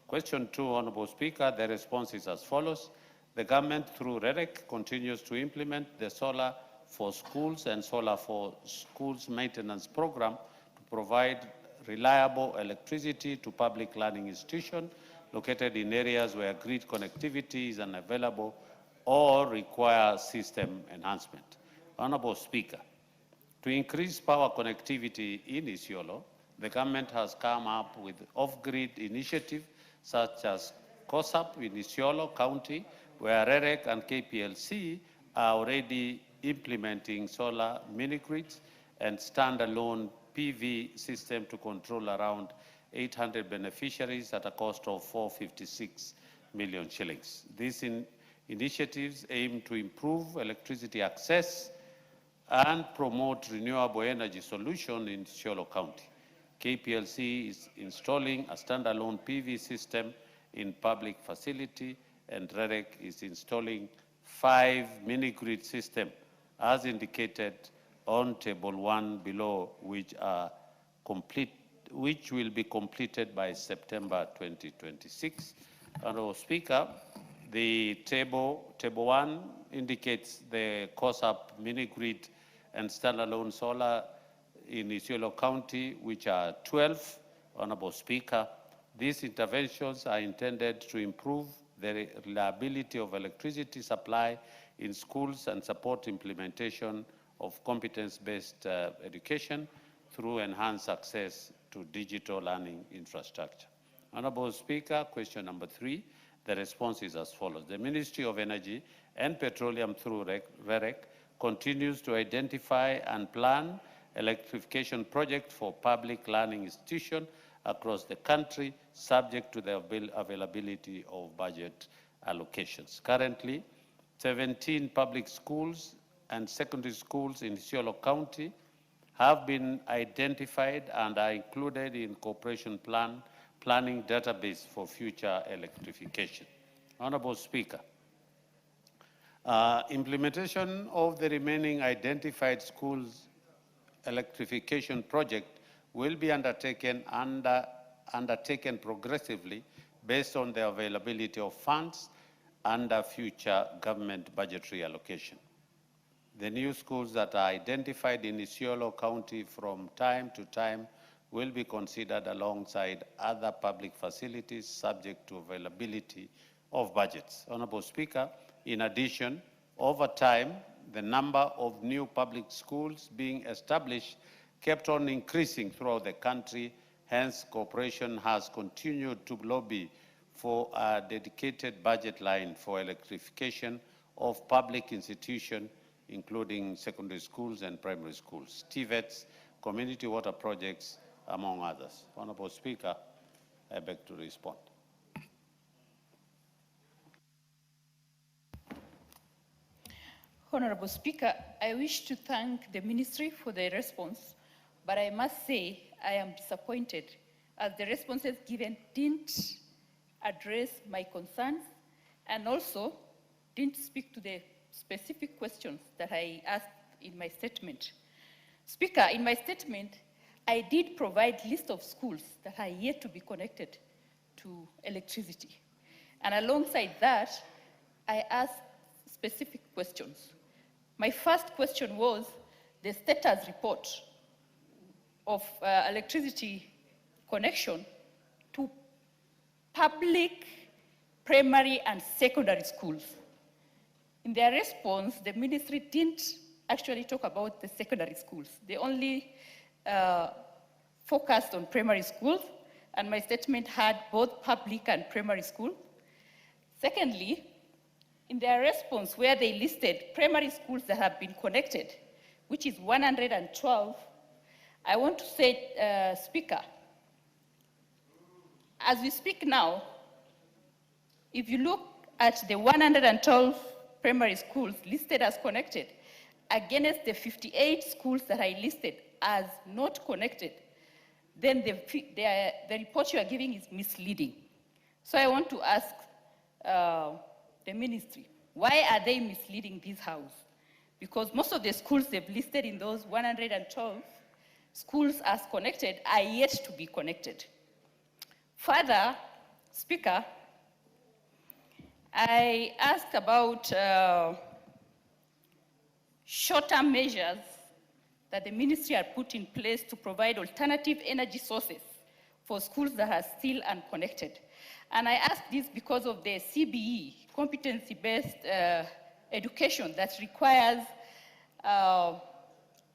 S21: Question 2, Honorable Speaker, the response is as follows. The government through REREC continues to implement the Solar for Schools and Solar for Schools maintenance program to provide reliable electricity to public learning institutions located in areas where grid connectivity is unavailable or require system enhancement. Honorable Speaker, to increase power connectivity in Isiolo, the government has come up with off-grid initiatives such as COSAP in Isiolo County, where REREC and KPLC are already implementing solar mini-grids and standalone PV system to control around 800 beneficiaries at a cost of 456 million shillings. These initiatives aim to improve electricity access and promote renewable energy solutions in Isiolo County. KPLC is installing a standalone PV system in public facility, and REREC is installing 5 mini-grid systems as indicated on Table 1 below, which will be completed by September 2026. Honorable Speaker, the table 1 indicates the COSAP mini-grid and standalone solar in Isiolo County, which are 12. Honorable Speaker, these interventions are intended to improve the reliability of electricity supply in schools and support implementation of competence-based education through enhanced access to digital learning infrastructure. Honorable Speaker, question number 3, the response is as follows. The Ministry of Energy and Petroleum through REREC continues to identify and plan electrification projects for public learning institutions across the country, subject to the availability of budget allocations. Currently, 17 public schools and secondary schools in Isiolo County have been identified and are included in cooperation planning database for future electrification. Honorable Speaker, implementation of the remaining identified schools electrification project will be undertaken progressively based on the availability of funds under future government budgetary allocation. The new schools that are identified in Isiolo County from time to time will be considered alongside other public facilities subject to availability of budgets. Honorable Speaker, in addition, over time, the number of new public schools being established kept on increasing throughout the country. Hence, cooperation has continued to lobby for a dedicated budget line for electrification of public institutions, including secondary schools and primary schools, TVETs, community water projects, among others. Honorable Speaker, I beg to respond.
S3: Honorable Speaker, I wish to thank the Ministry for the response, but I must say I am disappointed as the responses given didn't address my concerns and also didn't speak to the specific questions that I asked in my statement. Speaker, in my statement, I did provide list of schools that are yet to be connected to electricity. And alongside that, I asked specific questions. My first question was the status report of electricity connection to public primary and secondary schools. In their response, the ministry didn't actually talk about the secondary schools. They only focused on primary schools, and my statement had both public and primary school. Secondly, in their response where they listed primary schools that have been connected, which is 112, I want to say, Speaker, as we speak now, if you look at the 112 primary schools listed as connected against the 58 schools that I listed as not connected, then the report you are giving is misleading. So I want to ask the ministry, why are they misleading this house? Because most of the schools they've listed in those 112 schools as connected are yet to be connected. Further, Speaker, I asked about short-term measures that the ministry had put in place to provide alternative energy sources for schools that are still unconnected. And I ask this because of the CBE, competency-based education that requires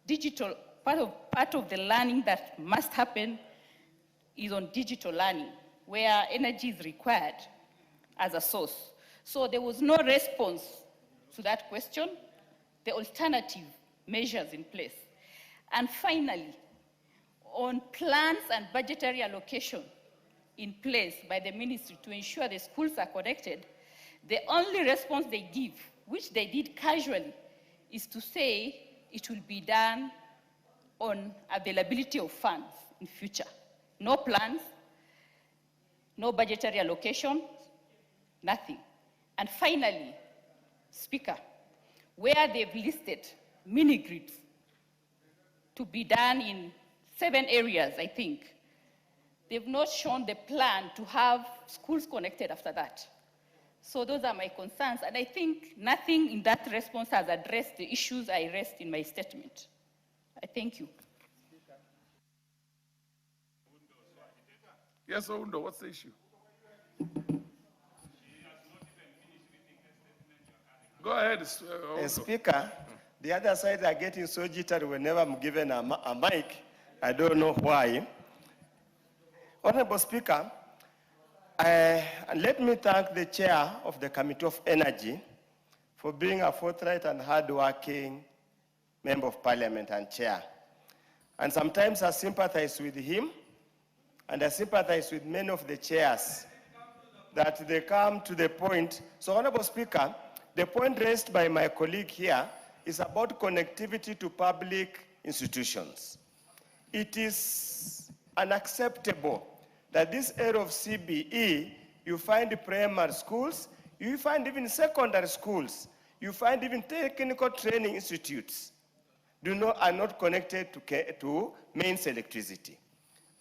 S3: digital, part of the learning that must happen is on digital learning, where energy is required as a source. So there was no response to that question, the alternative measures in place. And finally, on plans and budgetary allocation in place by the ministry to ensure the schools are connected, the only response they give, which they did casually, is to say it will be done on availability of funds in future. No plans, no budgetary allocation, nothing. And finally, Speaker, where they've listed mini-grids to be done in 7 areas, I think, they've not shown the plan to have schools connected after that. So those are my concerns, and I think nothing in that response has addressed the issues I raised in my statement. I thank you.
S2: Yes, Oundo, what's the issue? Go ahead,
S8: Speaker, the other side are getting so jittery whenever I'm given a mic. I don't know why. Honorable Speaker, let me thank the chair of the Committee of Energy for being a forthright and hardworking member of parliament and chair. And sometimes I sympathize with him, and I sympathize with many of the chairs that they come to the point. So, Honorable Speaker, the point raised by my colleague here is about connectivity to public institutions. It is unacceptable that this area of CBE, you find primary schools, you find even secondary schools, you find even technical training institutes are not connected to mains electricity.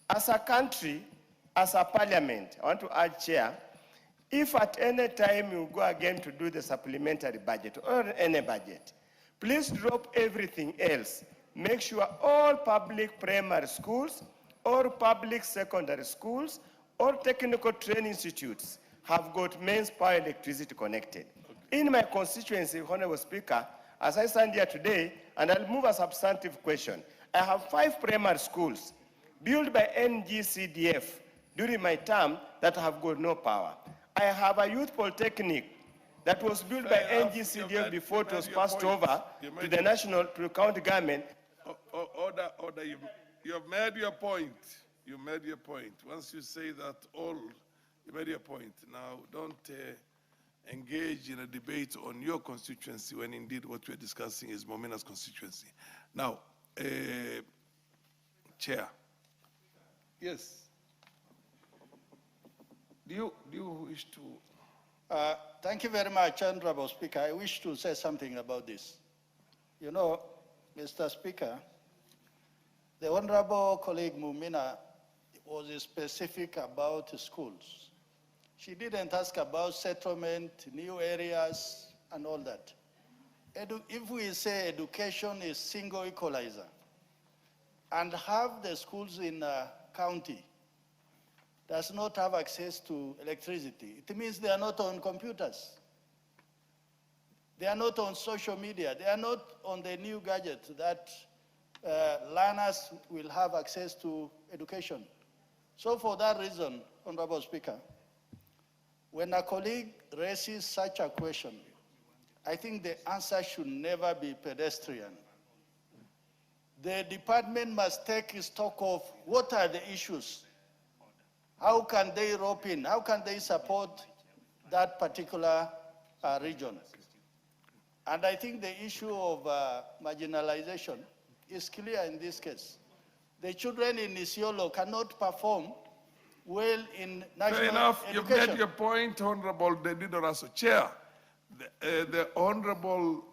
S8: As a country, as a parliament, I want to add, Chair, if at any time you go again to do the supplementary budget or any budget, please drop everything else. Make sure all public primary schools or public secondary schools or technical training institutes have got mains power electricity connected. In my constituency, Honorable Speaker, as I stand here today, and I'll move a substantive question, I have 5 primary schools built by NGCDF during my term that have got no power. I have a youth polytechnic that was built by NGCDF before it was passed over to the national, to the county government.
S2: Order, you have made your point. You made your point. Once you say that all, you made your point. Now, don't engage in a debate on your constituency when indeed what we're discussing is Momina's constituency. Now, Chair. Yes. Do you wish to?
S17: Thank you very much, Honorable Speaker. I wish to say something about this. You know, Mr. Speaker, the Honorable colleague Mumina was specific about schools. She didn't ask about settlement, new areas, and all that. If we say education is single equalizer, and have the schools in a county does not have access to electricity, it means they are not on computers. They are not on social media. They are not on the new gadgets that learners will have access to education. So for that reason, Honorable Speaker, when a colleague raises such a question, I think the answer should never be pedestrian. The department must take stock of what are the issues. How can they rope in? How can they support that particular region? And I think the issue of marginalization is clear in this case. The children in Isiolo cannot perform well in national
S2: Fair enough.
S17: education.
S2: You've made your point, Honorable Dedido Raso. Chair, the Honorable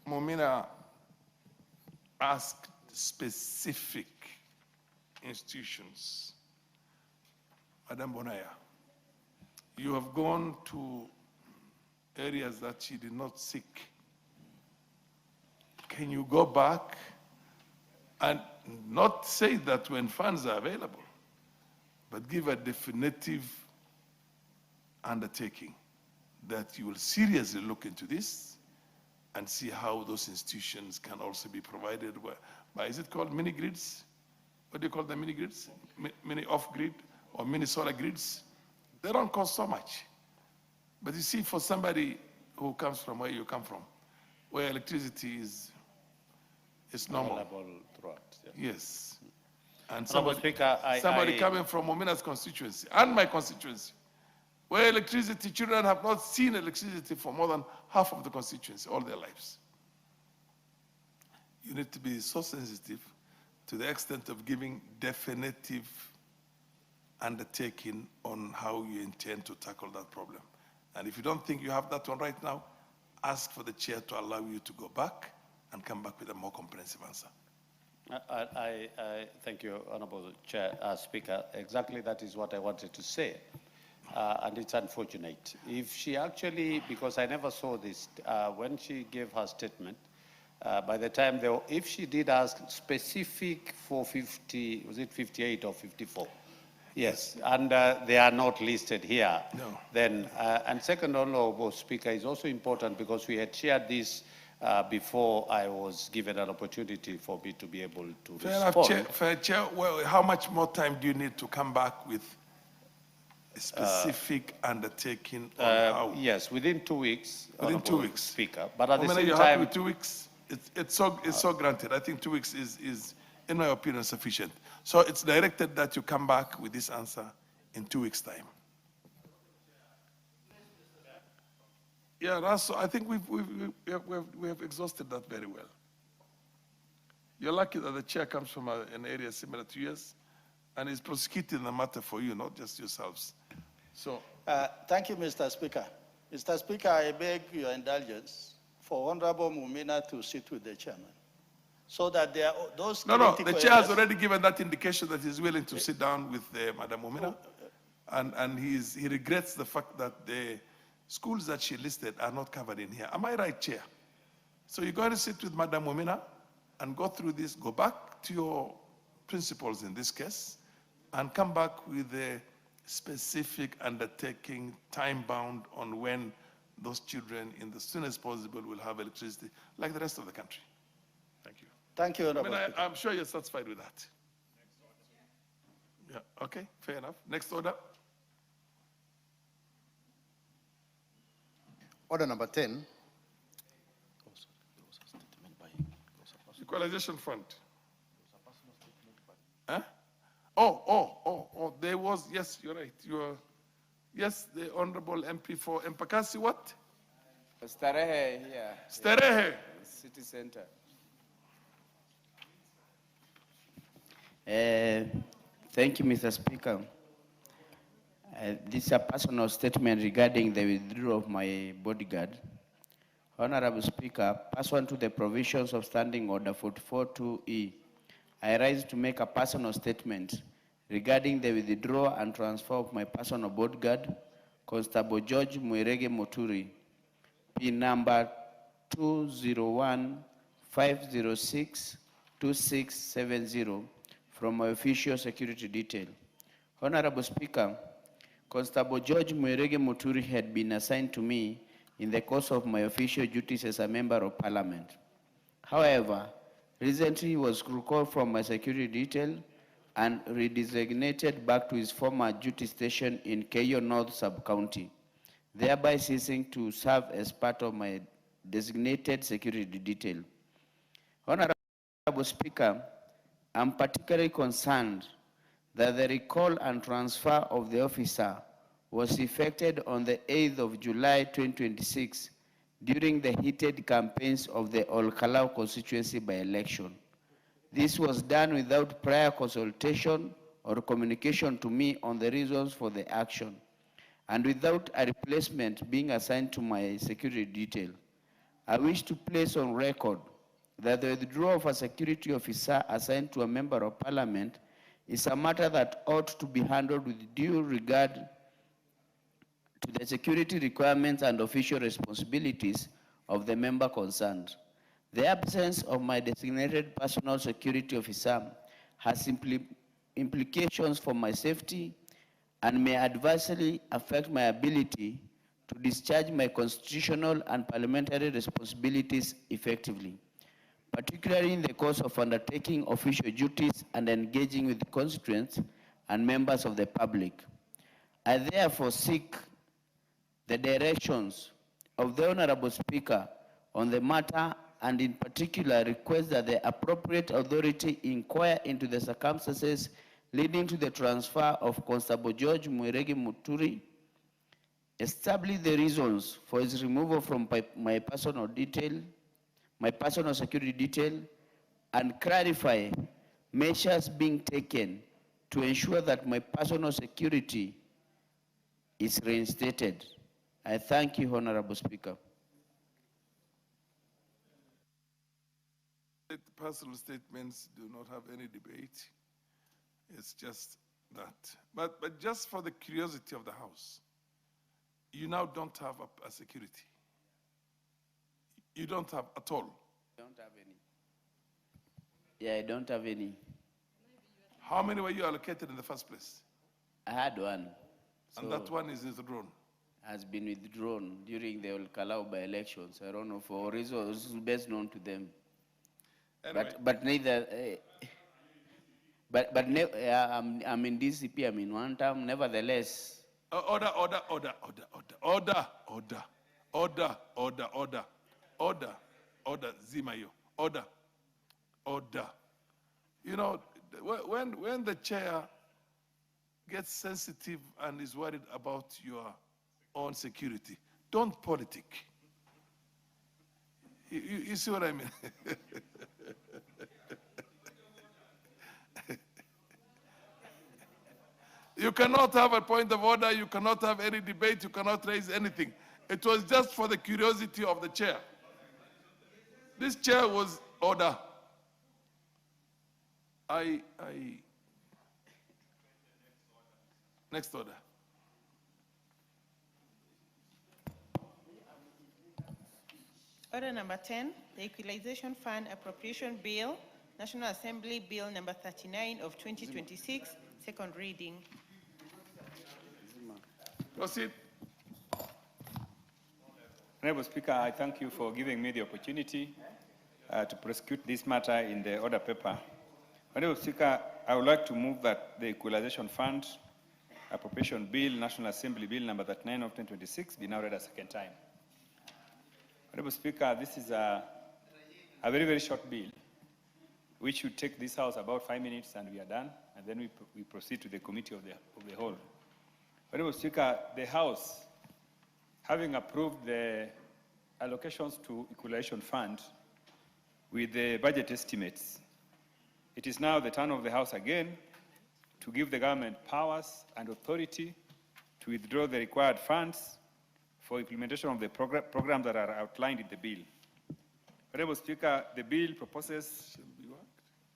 S2: Momina asked specific institutions. Madam Bonaya, you have gone to areas that she did not seek. Can you go back and not say that when funds are available, but give a definitive undertaking that you will seriously look into this and see how those institutions can also be provided by, is it called mini grids? What do you call them, mini grids? Mini off-grid or mini solar grids? They don't cost so much. But you see, for somebody who comes from where you come from, where electricity is normal.
S21: Available throughout, yeah.
S2: Yes. And
S21: Honorable Speaker,
S2: somebody coming from Momina's constituency and my constituency, where electricity, children have not seen electricity for more than half of the constituency all their lives. You need to be so sensitive to the extent of giving definitive undertaking on how you intend to tackle that problem. And if you don't think you have that one right now, ask for the chair to allow you to go back and come back with a more comprehensive answer.
S21: I thank you, Honorable Chair, Speaker. Exactly that is what I wanted to say. And it's unfortunate. If she actually, because I never saw this, when she gave her statement, by the time, if she did ask specific for 50, was it 58 or 54? Yes, and they are not listed here.
S2: No.
S21: Then, and second, Honorable Speaker, is also important because we had shared this before I was given an opportunity for me to be able to
S2: Fair
S21: respond.
S2: enough, Chair. Well, how much more time do you need to come back with a specific undertaking on how?
S21: Yes, within 2 weeks.
S2: Within 2
S21: Honorable
S2: weeks.
S21: Speaker. But at the
S2: How many
S21: same
S2: are you happy
S21: time,
S2: with 2 weeks? It's so granted. I think 2 weeks is, in my opinion, sufficient. So it's directed that you come back with this answer in 2 weeks' time. Yeah, Russell, I think we have exhausted that very well. You're lucky that the chair comes from an area similar to yours and is prosecuting the matter for you, not just yourselves. So,
S17: Thank you, Mr. Speaker. Mr. Speaker, I beg your indulgence for Honorable Mumina to sit with the chairman, so that there are those
S2: no,
S17: critical
S2: the chair has
S17: areas-
S2: already given that indication that he's willing to sit down with Madam Mumina, and he regrets the fact that the schools that she listed are not covered in here. Am I right, Chair? So you're going to sit with Madam Mumina and go through this, go back to your principles in this case, and come back with a specific undertaking, time-bound, on when those children, in the soonest possible, will have electricity, like the rest of the country. Thank you.
S17: Thank you, Honorable Speaker.
S2: I'm sure you're satisfied with that. Yeah, okay, fair enough. Next order.
S5: Order number 10.
S2: Equalization Fund. Huh? There was, yes, you're right. Yes, the Honorable MP for Mpakasi, what?
S16: Starehe here.
S2: Starehe.
S16: City Center. Thank you, Mr. Speaker. This is a personal statement regarding the withdrawal of my bodyguard. Honorable Speaker, pursuant to the provisions of Standing Order 44.2E, I rise to make a personal statement regarding the withdrawal and transfer of my personal bodyguard, Constable George Mwirege Muturi, P number 201-506-2670, from my official security detail. Honorable Speaker, Constable George Mwirege Muturi had been assigned to me in the course of my official duties as a member of parliament. However, recently he was recalled from my security detail and redesignated back to his former duty station in Keyo North Sub-County, thereby ceasing to serve as part of my designated security detail. Honorable Speaker, I'm particularly concerned that the recall and transfer of the officer was effected on the 8th of July 2026 during the heated campaigns of the Ol-Kalau constituency by-election. This was done without prior consultation or communication to me on the reasons for the action, and without a replacement being assigned to my security detail. I wish to place on record that the withdrawal of a security officer assigned to a member of parliament is a matter that ought to be handled with due regard to the security requirements and official responsibilities of the member concerned. The absence of my designated personal security officer has implications for my safety and may adversely affect my ability to discharge my constitutional and parliamentary responsibilities effectively, particularly in the course of undertaking official duties and engaging with constituents and members of the public. I therefore seek the directions of the Honorable Speaker on the matter, and in particular request that the appropriate authority inquire into the circumstances leading to the transfer of Constable George Mwirege Muturi, establish the reasons for his removal from my personal security detail, and clarify measures being taken to ensure that my personal security is reinstated. I thank you, Honorable Speaker.
S2: Personal statements do not have any debate. It's just that. But just for the curiosity of the House, you now don't have a security. You don't have at all.
S16: Don't have any. Yeah, I don't have any.
S2: How many were you allocated in the first place?
S16: I had one.
S2: And that one is withdrawn?
S16: Has been withdrawn during the Ol-Kalau by-elections. I don't know, for reasons best known to them.
S2: Anyway.
S16: But neither, I'm in DCP, I'm in one term, nevertheless.
S2: Order. Zimayo. Order. You know, when the chair gets sensitive and is worried about your own security, don't politic. You see what I mean? You cannot have a point of order, you cannot have any debate, you cannot raise anything. It was just for the curiosity of the chair. This chair was order. Next order.
S5: Order number 10, the Equalization Fund Appropriation Bill, National Assembly Bill number 39 of 2026, second reading.
S2: Proceed.
S22: Honorable Speaker, I thank you for giving me the opportunity to prosecute this matter in the order paper. Honorable Speaker, I would like to move that the Equalization Fund Appropriation Bill, National Assembly Bill number 39 of 2026 be now read a second time. Honorable Speaker, this is a very, very short bill, which should take this House about 5 minutes and we are done, and then we proceed to the Committee of the Whole. Honorable Speaker, the House, having approved the allocations to Equalization Fund with the budget estimates, it is now the turn of the House again to give the government powers and authority to withdraw the required funds for implementation of the programs that are outlined in the bill. Honorable Speaker, the bill proposes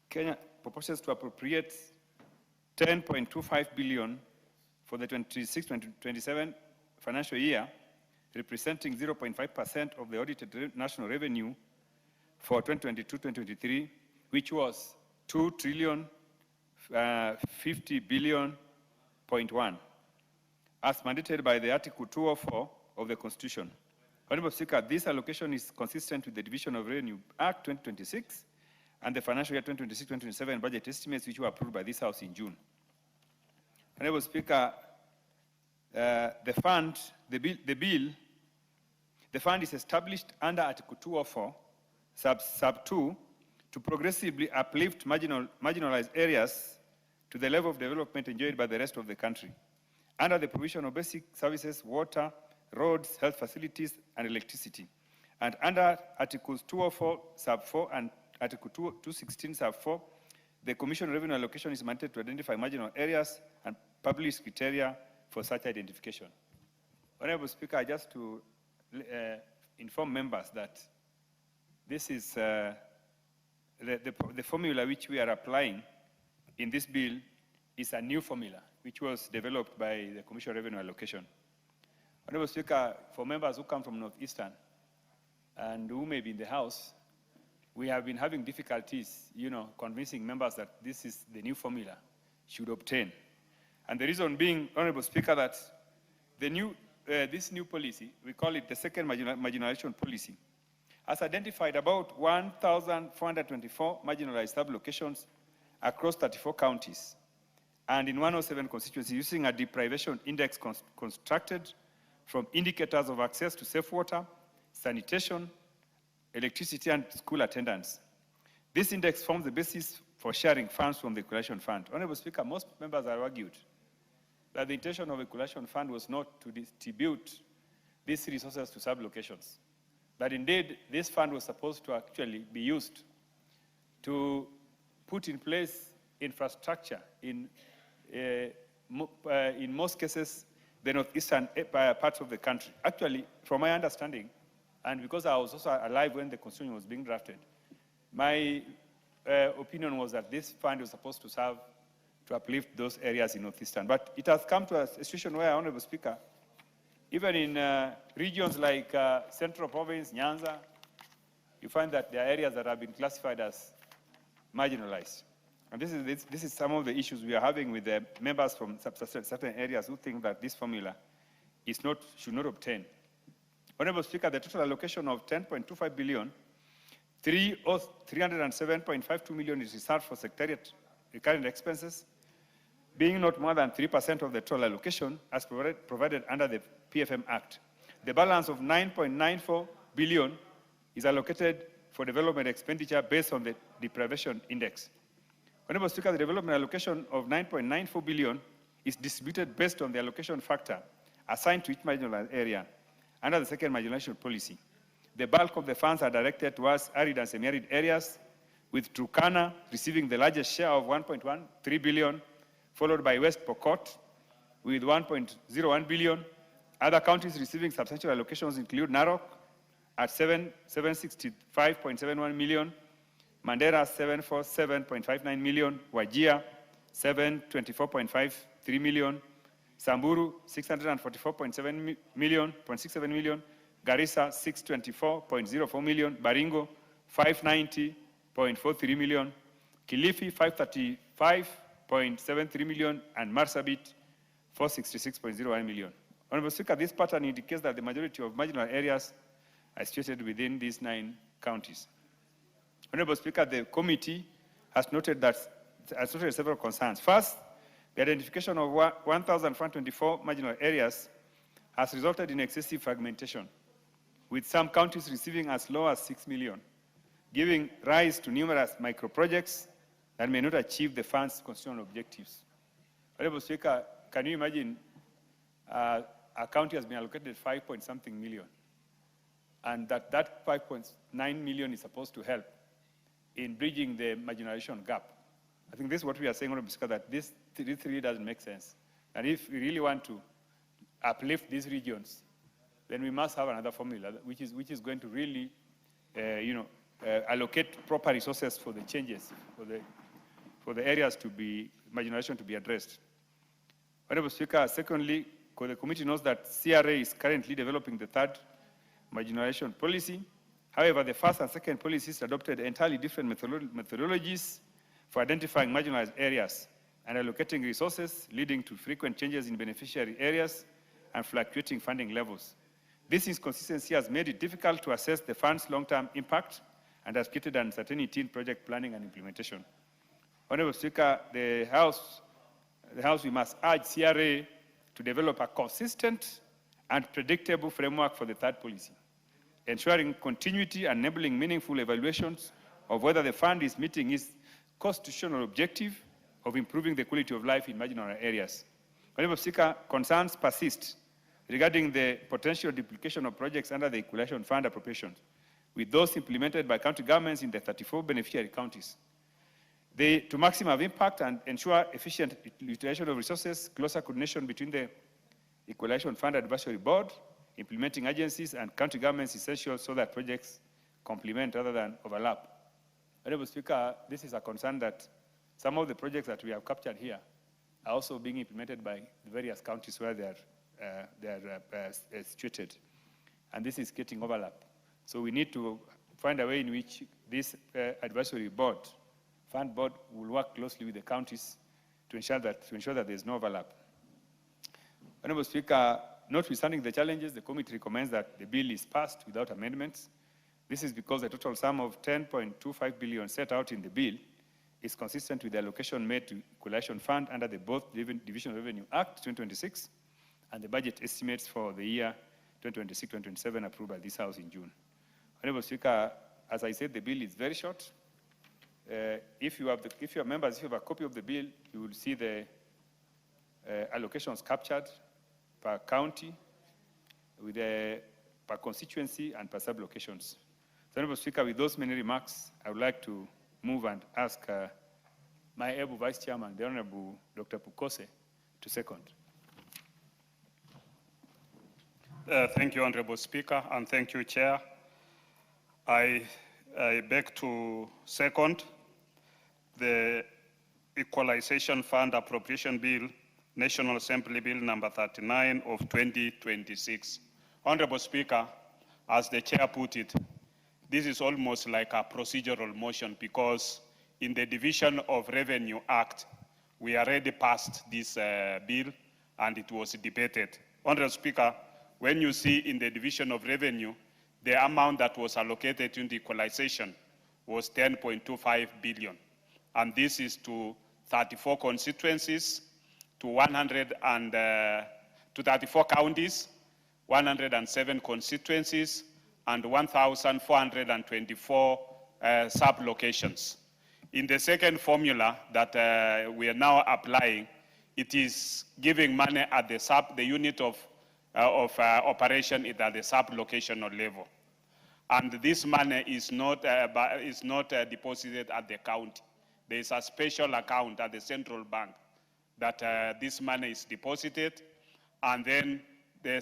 S22: Kenya proposes to appropriate 10.25 billion for the 26-27 financial year, representing 0.5% of the audited national revenue for 2022-2023, which was 2,050,000,000,1, as mandated by the Article 204 of the Constitution. Honorable Speaker, this allocation is consistent with the Division of Revenue Act 2026 and the financial year 2026-2027 budget estimates, which were approved by this House in June. Honorable Speaker, the fund is established under Article 204, sub 2, to progressively uplift marginalized areas to the level of development enjoyed by the rest of the country, under the provision of basic services, water, roads, health facilities, and electricity. And under Articles 204, sub 4, and Article 216, sub 4, the Commission Revenue Allocation is mandated to identify marginal areas and publish criteria for such identification. Honorable Speaker, just to inform members that this is the formula which we are applying in this bill is a new formula which was developed by the Commission Revenue Allocation. Honorable Speaker, for members who come from Northeastern and who may be in the House, we have been having difficulties, convincing members that this is the new formula should obtain. And the reason being, Honorable Speaker, that this new policy, we call it the second marginalization policy, has identified about 1,424 marginalized sub-locations across 34 counties and in 107 constituencies using a deprivation index constructed from indicators of access to safe water, sanitation, electricity, and school attendance. This index forms the basis for sharing funds from the Equalization Fund. Honorable Speaker, most members have argued that the intention of the Equalization Fund was not to distribute these resources to sub-locations, but indeed this fund was supposed to actually be used to put in place infrastructure in most cases, the northeastern parts of the country. Actually, from my understanding, and because I was also alive when the Constitution was being drafted, my opinion was that this fund was supposed to serve to uplift those areas in northeastern. But it has come to a situation where, Honorable Speaker, even in regions like Central Province, Nyanza, you find that there are areas that have been classified as marginalized. And this is some of the issues we are having with the members from certain areas who think that this formula should not obtain. Honorable Speaker, the total allocation of 10.25 billion, 307.52 million is reserved for secretariat recurrent expenses. being not more than 3% of the total allocation as provided under the PFM Act. The balance of 9.94 billion is allocated for development expenditure based on the deprivation index. Honorable Speaker, the development allocation of 9.94 billion is distributed based on the allocation factor assigned to each marginal area under the second marginalization policy. The bulk of the funds are directed towards arid and semi-arid areas, with Turkana receiving the largest share of 1.13 billion, followed by West Pokot with 1.01 billion. Other counties receiving substantial allocations include Narok at 765.71 million, Mandera 747.59 million, Wajir 724.53 million, Samburu 644.67 million, Garissa 624.04 million, Baringo 590.43 million, Kilifi 535.73 million, and Marsabit 466.01 million. Honorable Speaker, this pattern indicates that the majority of marginal areas are situated within these 9 counties. Honorable Speaker, the committee has noted several concerns. First, the identification of 1,424 marginal areas has resulted in excessive fragmentation, with some counties receiving as low as 6 million, giving rise to numerous micro-projects that may not achieve the fund's constitutional objectives. Honorable Speaker, can you imagine a county has been allocated 5-point-something million, and that 5.9 million is supposed to help in bridging the marginalization gap? I think this is what we are saying, Honorable Speaker, that this really doesn't make sense. And if we really want to uplift these regions, then we must have another formula which is going to really, allocate proper resources for the changes, for the areas to be, marginalization to be addressed. Honorable Speaker, secondly, the committee knows that CRA is currently developing the third marginalization policy. However, the first and second policies adopted entirely different methodologies for identifying marginalized areas and allocating resources, leading to frequent changes in beneficiary areas and fluctuating funding levels. This inconsistency has made it difficult to assess the fund's long-term impact and has created uncertainty in project planning and implementation. Honorable Speaker, the House, we must urge CRA to develop a consistent and predictable framework for the third policy, ensuring continuity and enabling meaningful evaluations of whether the fund is meeting its constitutional objective of improving the quality of life in marginal areas. Honorable Speaker, concerns persist regarding the potential duplication of projects under the Equalization Fund appropriations with those implemented by county governments in the 34 beneficiary counties. To maximize impact and ensure efficient utilization of resources, closer coordination between the Equalization Fund Advisory Board, implementing agencies, and county governments is essential so that projects complement rather than overlap. Honorable Speaker, this is a concern that some of the projects that we have captured here are also being implemented by the various counties where they are situated. And this is getting overlap. So we need to find a way in which this advisory board, fund board, will work closely with the counties to ensure that there is no overlap. Honorable Speaker, notwithstanding the challenges, the committee recommends that the bill is passed without amendments. This is because the total sum of 10.25 billion set out in the bill is consistent with the allocation made to Equalization Fund under the both Division of Revenue Act 2026 and the budget estimates for the year 2026-2027 approved by this House in June. Honorable Speaker, as I said, the bill is very short. If you have a copy of the bill, you will see the allocations captured per county, with per constituency and per sub-locations. So, Honorable Speaker, with those many remarks, I would like to move and ask my able Vice Chairman, the Honorable Dr. Pukose, to second.
S6: Thank you, Honorable Speaker, and thank you, Chair. I beg to second the Equalization Fund Appropriation Bill, National Assembly Bill number 39 of 2026. Honorable Speaker, as the Chair put it, this is almost like a procedural motion because in the Division of Revenue Act, we already passed this bill and it was debated. Honorable Speaker, when you see in the Division of Revenue, the amount that was allocated in the equalization was 10.25 billion. And this is to 34 constituencies to 34 counties, 107 constituencies, and 1,424 sub-locations. In the second formula that we are now applying, it is giving money at the unit of operation at the sub-locational level. And this money is not deposited at the county. There is a special account at the central bank that this money is deposited, and then the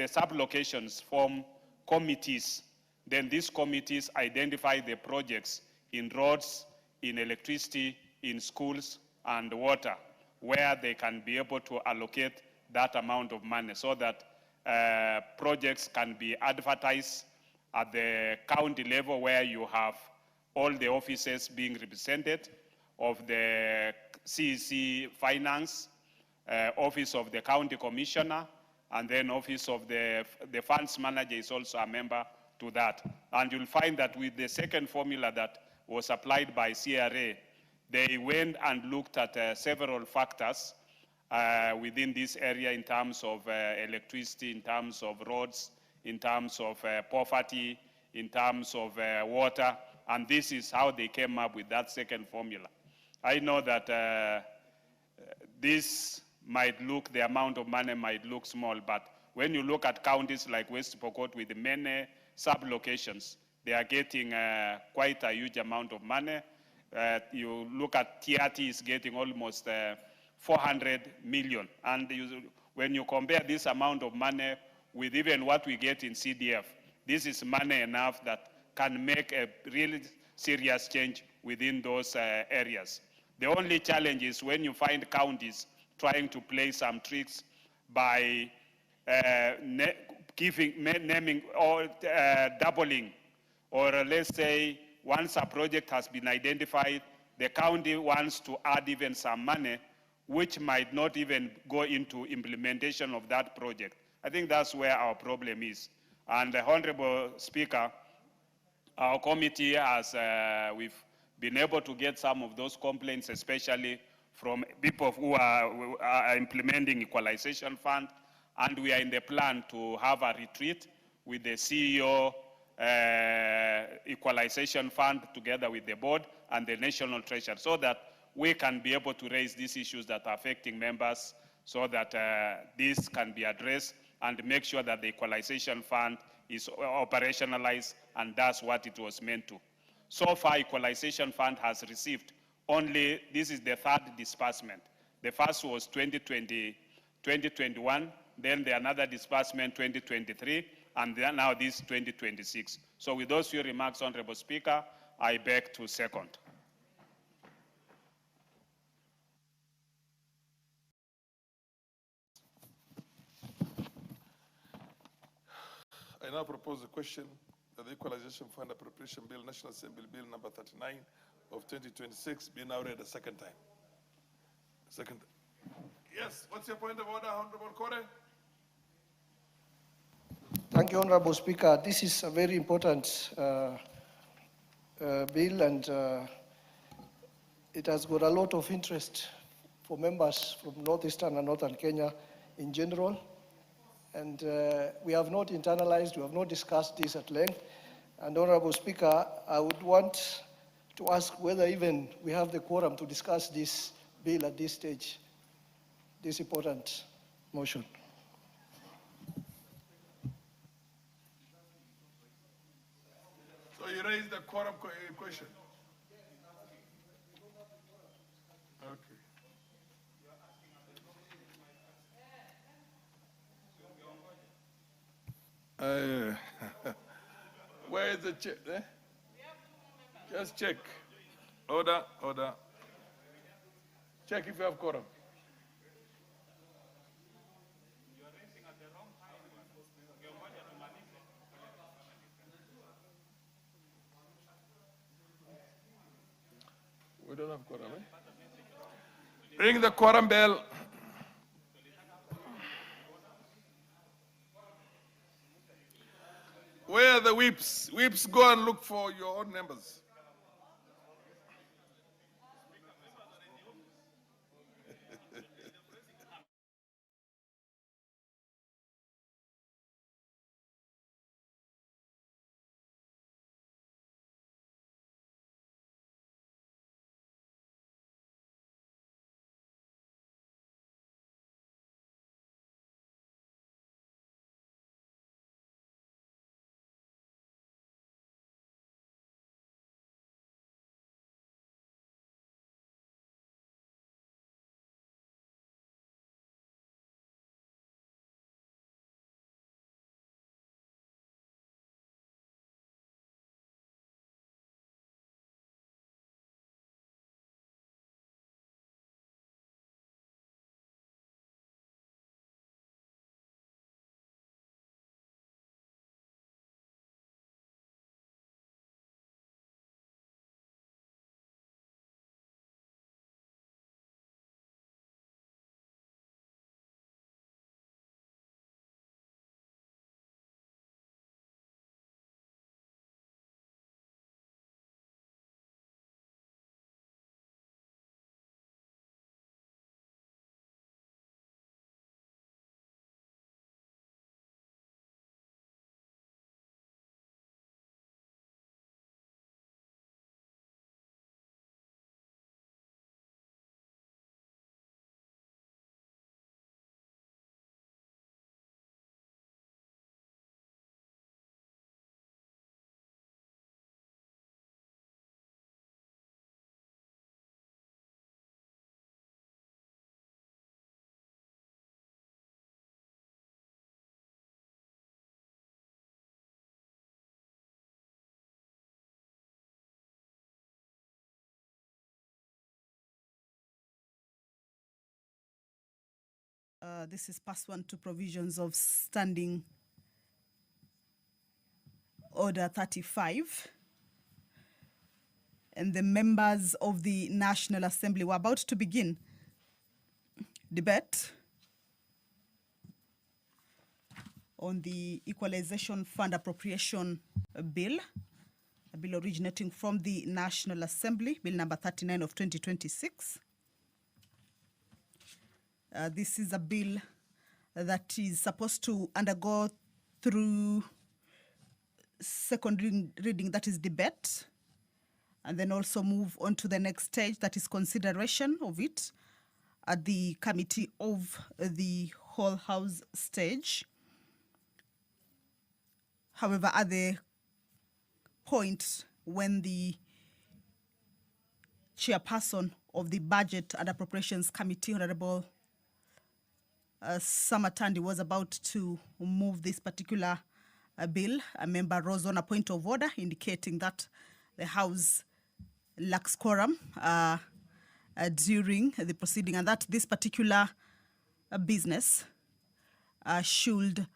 S6: sub-locations form committees. Then these committees identify the projects in roads, in electricity, in schools, and water, where they can be able to allocate that amount of money so that projects can be advertised at the county level, where you have all the offices being represented of the CEC Finance, Office of the County Commissioner, and then Office of the Funds Manager is also a member to that. And you'll find that with the second formula that was applied by CRA, they went and looked at several factors within this area in terms of electricity, in terms of roads, in terms of poverty, in terms of water, and this is how they came up with that second formula. I know that this might look, the amount of money might look small, but when you look at counties like West Pokot with many sub-locations, they are getting quite a huge amount of money. You look at Tiati is getting almost 400 million. And when you compare this amount of money with even what we get in CDF, this is money enough that can make a really serious change within those areas. The only challenge is when you find counties trying to play some tricks by naming or doubling, or let's say once a project has been identified, the county wants to add even some money, which might not even go into implementation of that project. I think that's where our problem is. And the Honorable Speaker, our committee has, we've been able to get some of those complaints, especially from people who are implementing equalization fund, and we are in the plan to have a retreat with the CEO equalization fund together with the board and the national treasurer, so that we can be able to raise these issues that are affecting members, so that this can be addressed and make sure that the equalization fund is operationalized and does what it was meant to. So far, equalization fund has received only, this is the third disbursement. The first was 2021, then another disbursement 2023, and then now this 2026. So with those few remarks, Honorable Speaker, I beg to second.
S2: I now propose the question that the Equalization Fund Appropriation Bill, National Assembly Bill number 39 of 2026 be now read a second time. Second. Yes, what's your point of order, Honorable Kore?
S4: Thank you, Honorable Speaker. This is a very important bill, and it has got a lot of interest for members from Northeastern and Northern Kenya in general. And we have not internalized, we have not discussed this at length. And Honorable Speaker, I would want to ask whether even we have the quorum to discuss this bill at this stage, this important motion.
S2: So you raised the quorum question. Okay. Where is the check? Eh? Just check. Order, order. Check if you have quorum. We don't have quorum, eh? Ring the quorum bell. Where are the whips? Whips, go and look for your own members.
S7: This is pursuant to provisions of Standing Order 35. And the members of the National Assembly were about to begin debate on the Equalization Fund Appropriation Bill, a bill originating from the National Assembly, Bill number 39 of 2026. This is a bill that is supposed to undergo through second reading, that is debate, and then also move on to the next stage, that is consideration of it at the Committee of the Whole House stage. However, at the point when the chairperson of the Budget and Appropriations Committee, Honorable Sama Tandi, was about to move this particular bill, a member rose on a point of order indicating that the House lacks quorum during the proceeding, and that this particular business should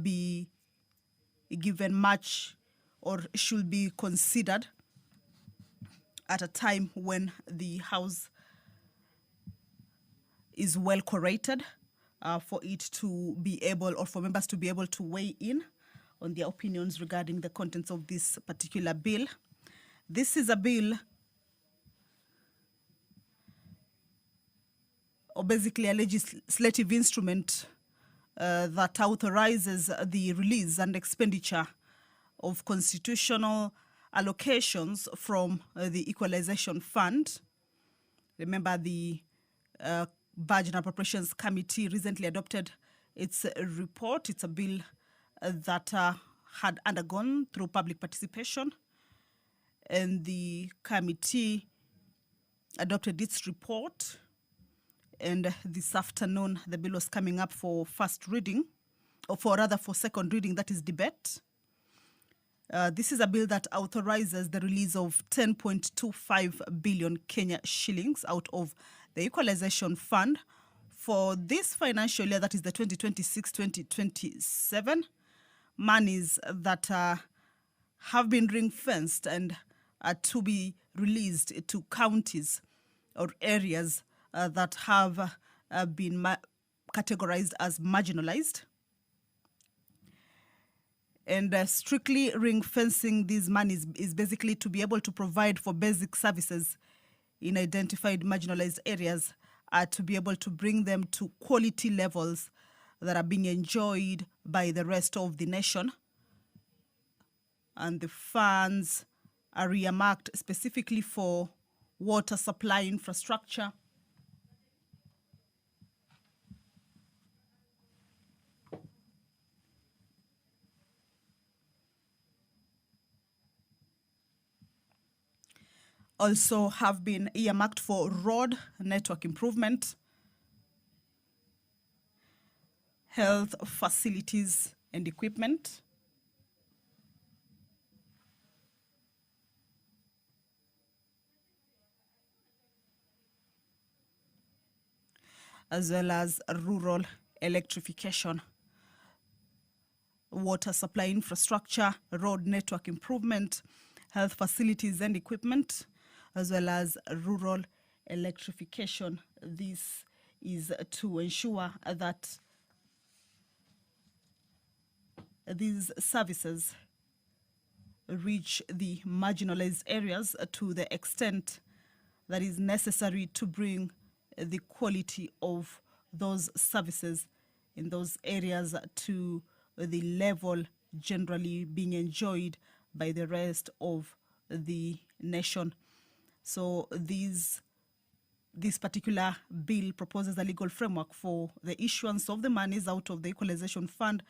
S7: be given much, or should be considered at a time when the House is well curated, for it to be able, or for members to be able to weigh in on their opinions regarding the contents of this particular bill. This is a bill, or basically a legislative instrument that authorizes the release and expenditure of constitutional allocations from the Equalization Fund. Remember, the Budget and Appropriations Committee recently adopted its report. It's a bill that had undergone through public participation, and the committee adopted its report, and this afternoon the bill was coming up for first reading, or for second reading, that is debate. This is a bill that authorizes the release of 10.25 billion Kenya shillings out of the Equalization Fund for this financial year, that is the 2026-2027, monies that have been ring-fenced and are to be released to counties or areas that have been categorized as marginalized. And strictly ring-fencing these monies is basically to be able to provide for basic services in identified marginalized areas, to be able to bring them to quality levels that are being enjoyed by the rest of the nation. And the funds are earmarked specifically for water supply infrastructure, also have been earmarked for road network improvement, health facilities and equipment, as well as rural electrification, water supply infrastructure, road network improvement, health facilities and equipment, as well as rural electrification. This is to ensure that these services reach the marginalized areas to the extent that is necessary to bring the quality of those services in those areas to the level generally being enjoyed by the rest of the nation. So this particular bill proposes a legal framework for the issuance of the monies out of the Equalization Fund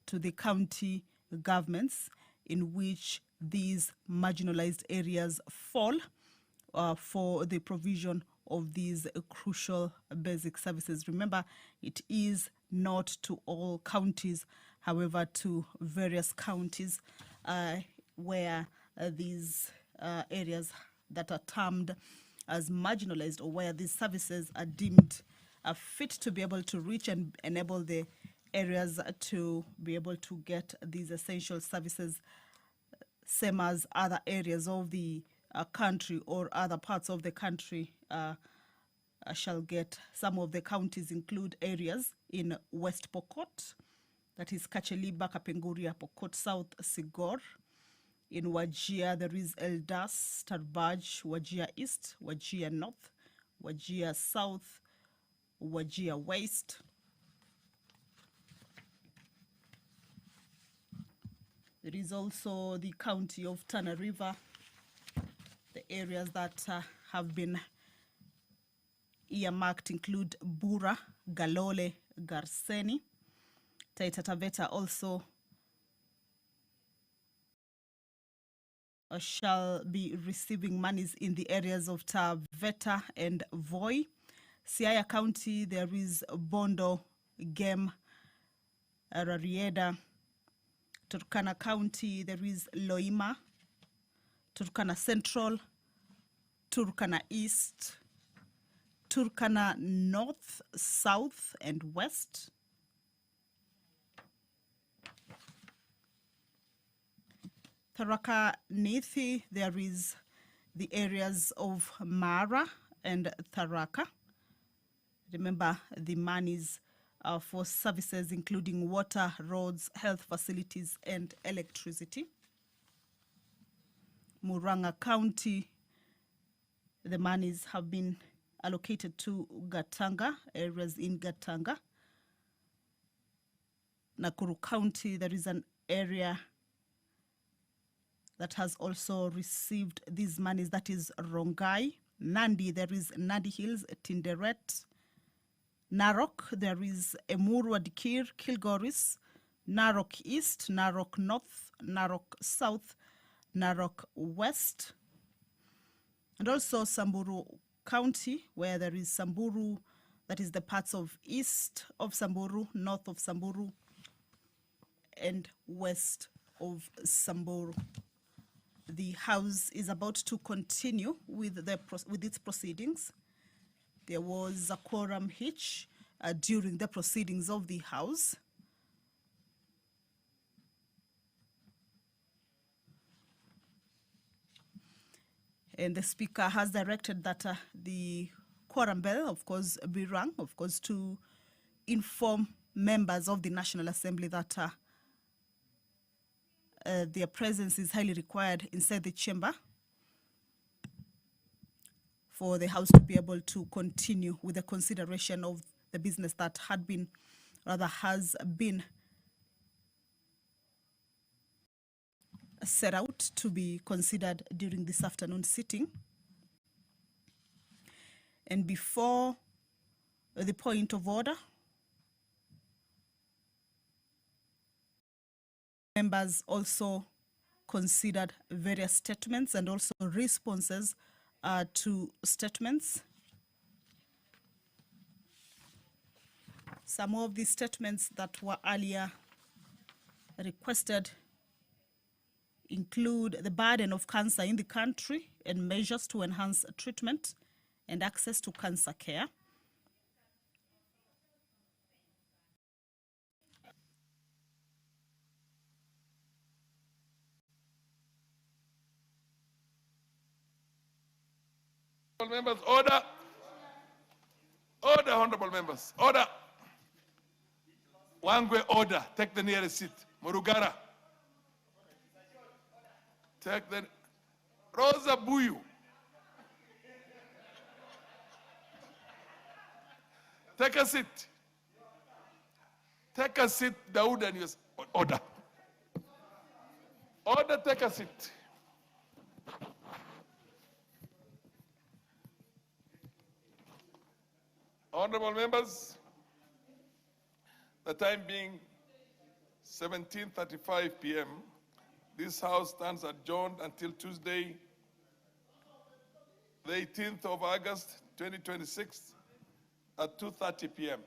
S7: to the county governments in which these marginalized areas fall, for the provision of these crucial basic services. Remember, it is not to all counties, however, to various counties where these areas that are termed as marginalized, or where these services are deemed fit to be able to reach and enable the areas to be able to get these essential services, same as other areas of the country or other parts of the country shall get. Some of the counties include areas in West Pokot, that is Kacheliba, Kapenguria, Pokot South, Sigor. In Wajir, there is Eldas, Tarbaj, Wajir East, Wajir North, Wajir South, Wajir West. There is also the county of Tana River, the areas that have been earmarked include Bura, Galole, Garseni. Taita Taveta also shall be receiving monies in the areas of Taveta and Voi. Siaya County, there is Bondo, Gem, Rarieda. Turkana County, there is Loima. Turkana Central, Turkana East, Turkana North, South, and West. Tharaka Nithi, there is the areas of Mara and Tharaka. Remember, the monies for services including water, roads, health facilities, and electricity. Muranga County, the monies have been allocated to Gatanga, areas in Gatanga. Nakuru County, there is an area that has also received these monies, that is Rongai. Nandi, there is Nandi Hills, Tinderet. Narok, there is Emurwa Dikir, Kilgoris. Narok East, Narok North, Narok South, Narok West. And also Samburu County, where there is Samburu, that is the parts of east of Samburu, north of Samburu, and west of Samburu. The House is about to continue with its proceedings. There was a quorum hitch during the proceedings of the House. And the Speaker has directed that the quorum bell, of course, be rung, of course, to inform members of the National Assembly that their presence is highly required inside the chamber for the House to be able to continue with the consideration of the business that had been, rather has been set out to be considered during this afternoon sitting. And before the point of order, members also considered various statements and also responses to statements. Some of the statements that were earlier requested include the burden of cancer in the country and measures to enhance treatment and access to cancer care.
S2: Honorable members, order. Order, honorable members, order. Wangwe, order. Take the nearest seat. Murugara. Take the... Rosa Buyu. Take a seat. Take a seat, Daoud, and yes. Order. Order, take a seat. Honorable members, the time being 17:35 p.m., this House stands adjourned until Tuesday, the 18th of August, 2026, at 2:30 p.m.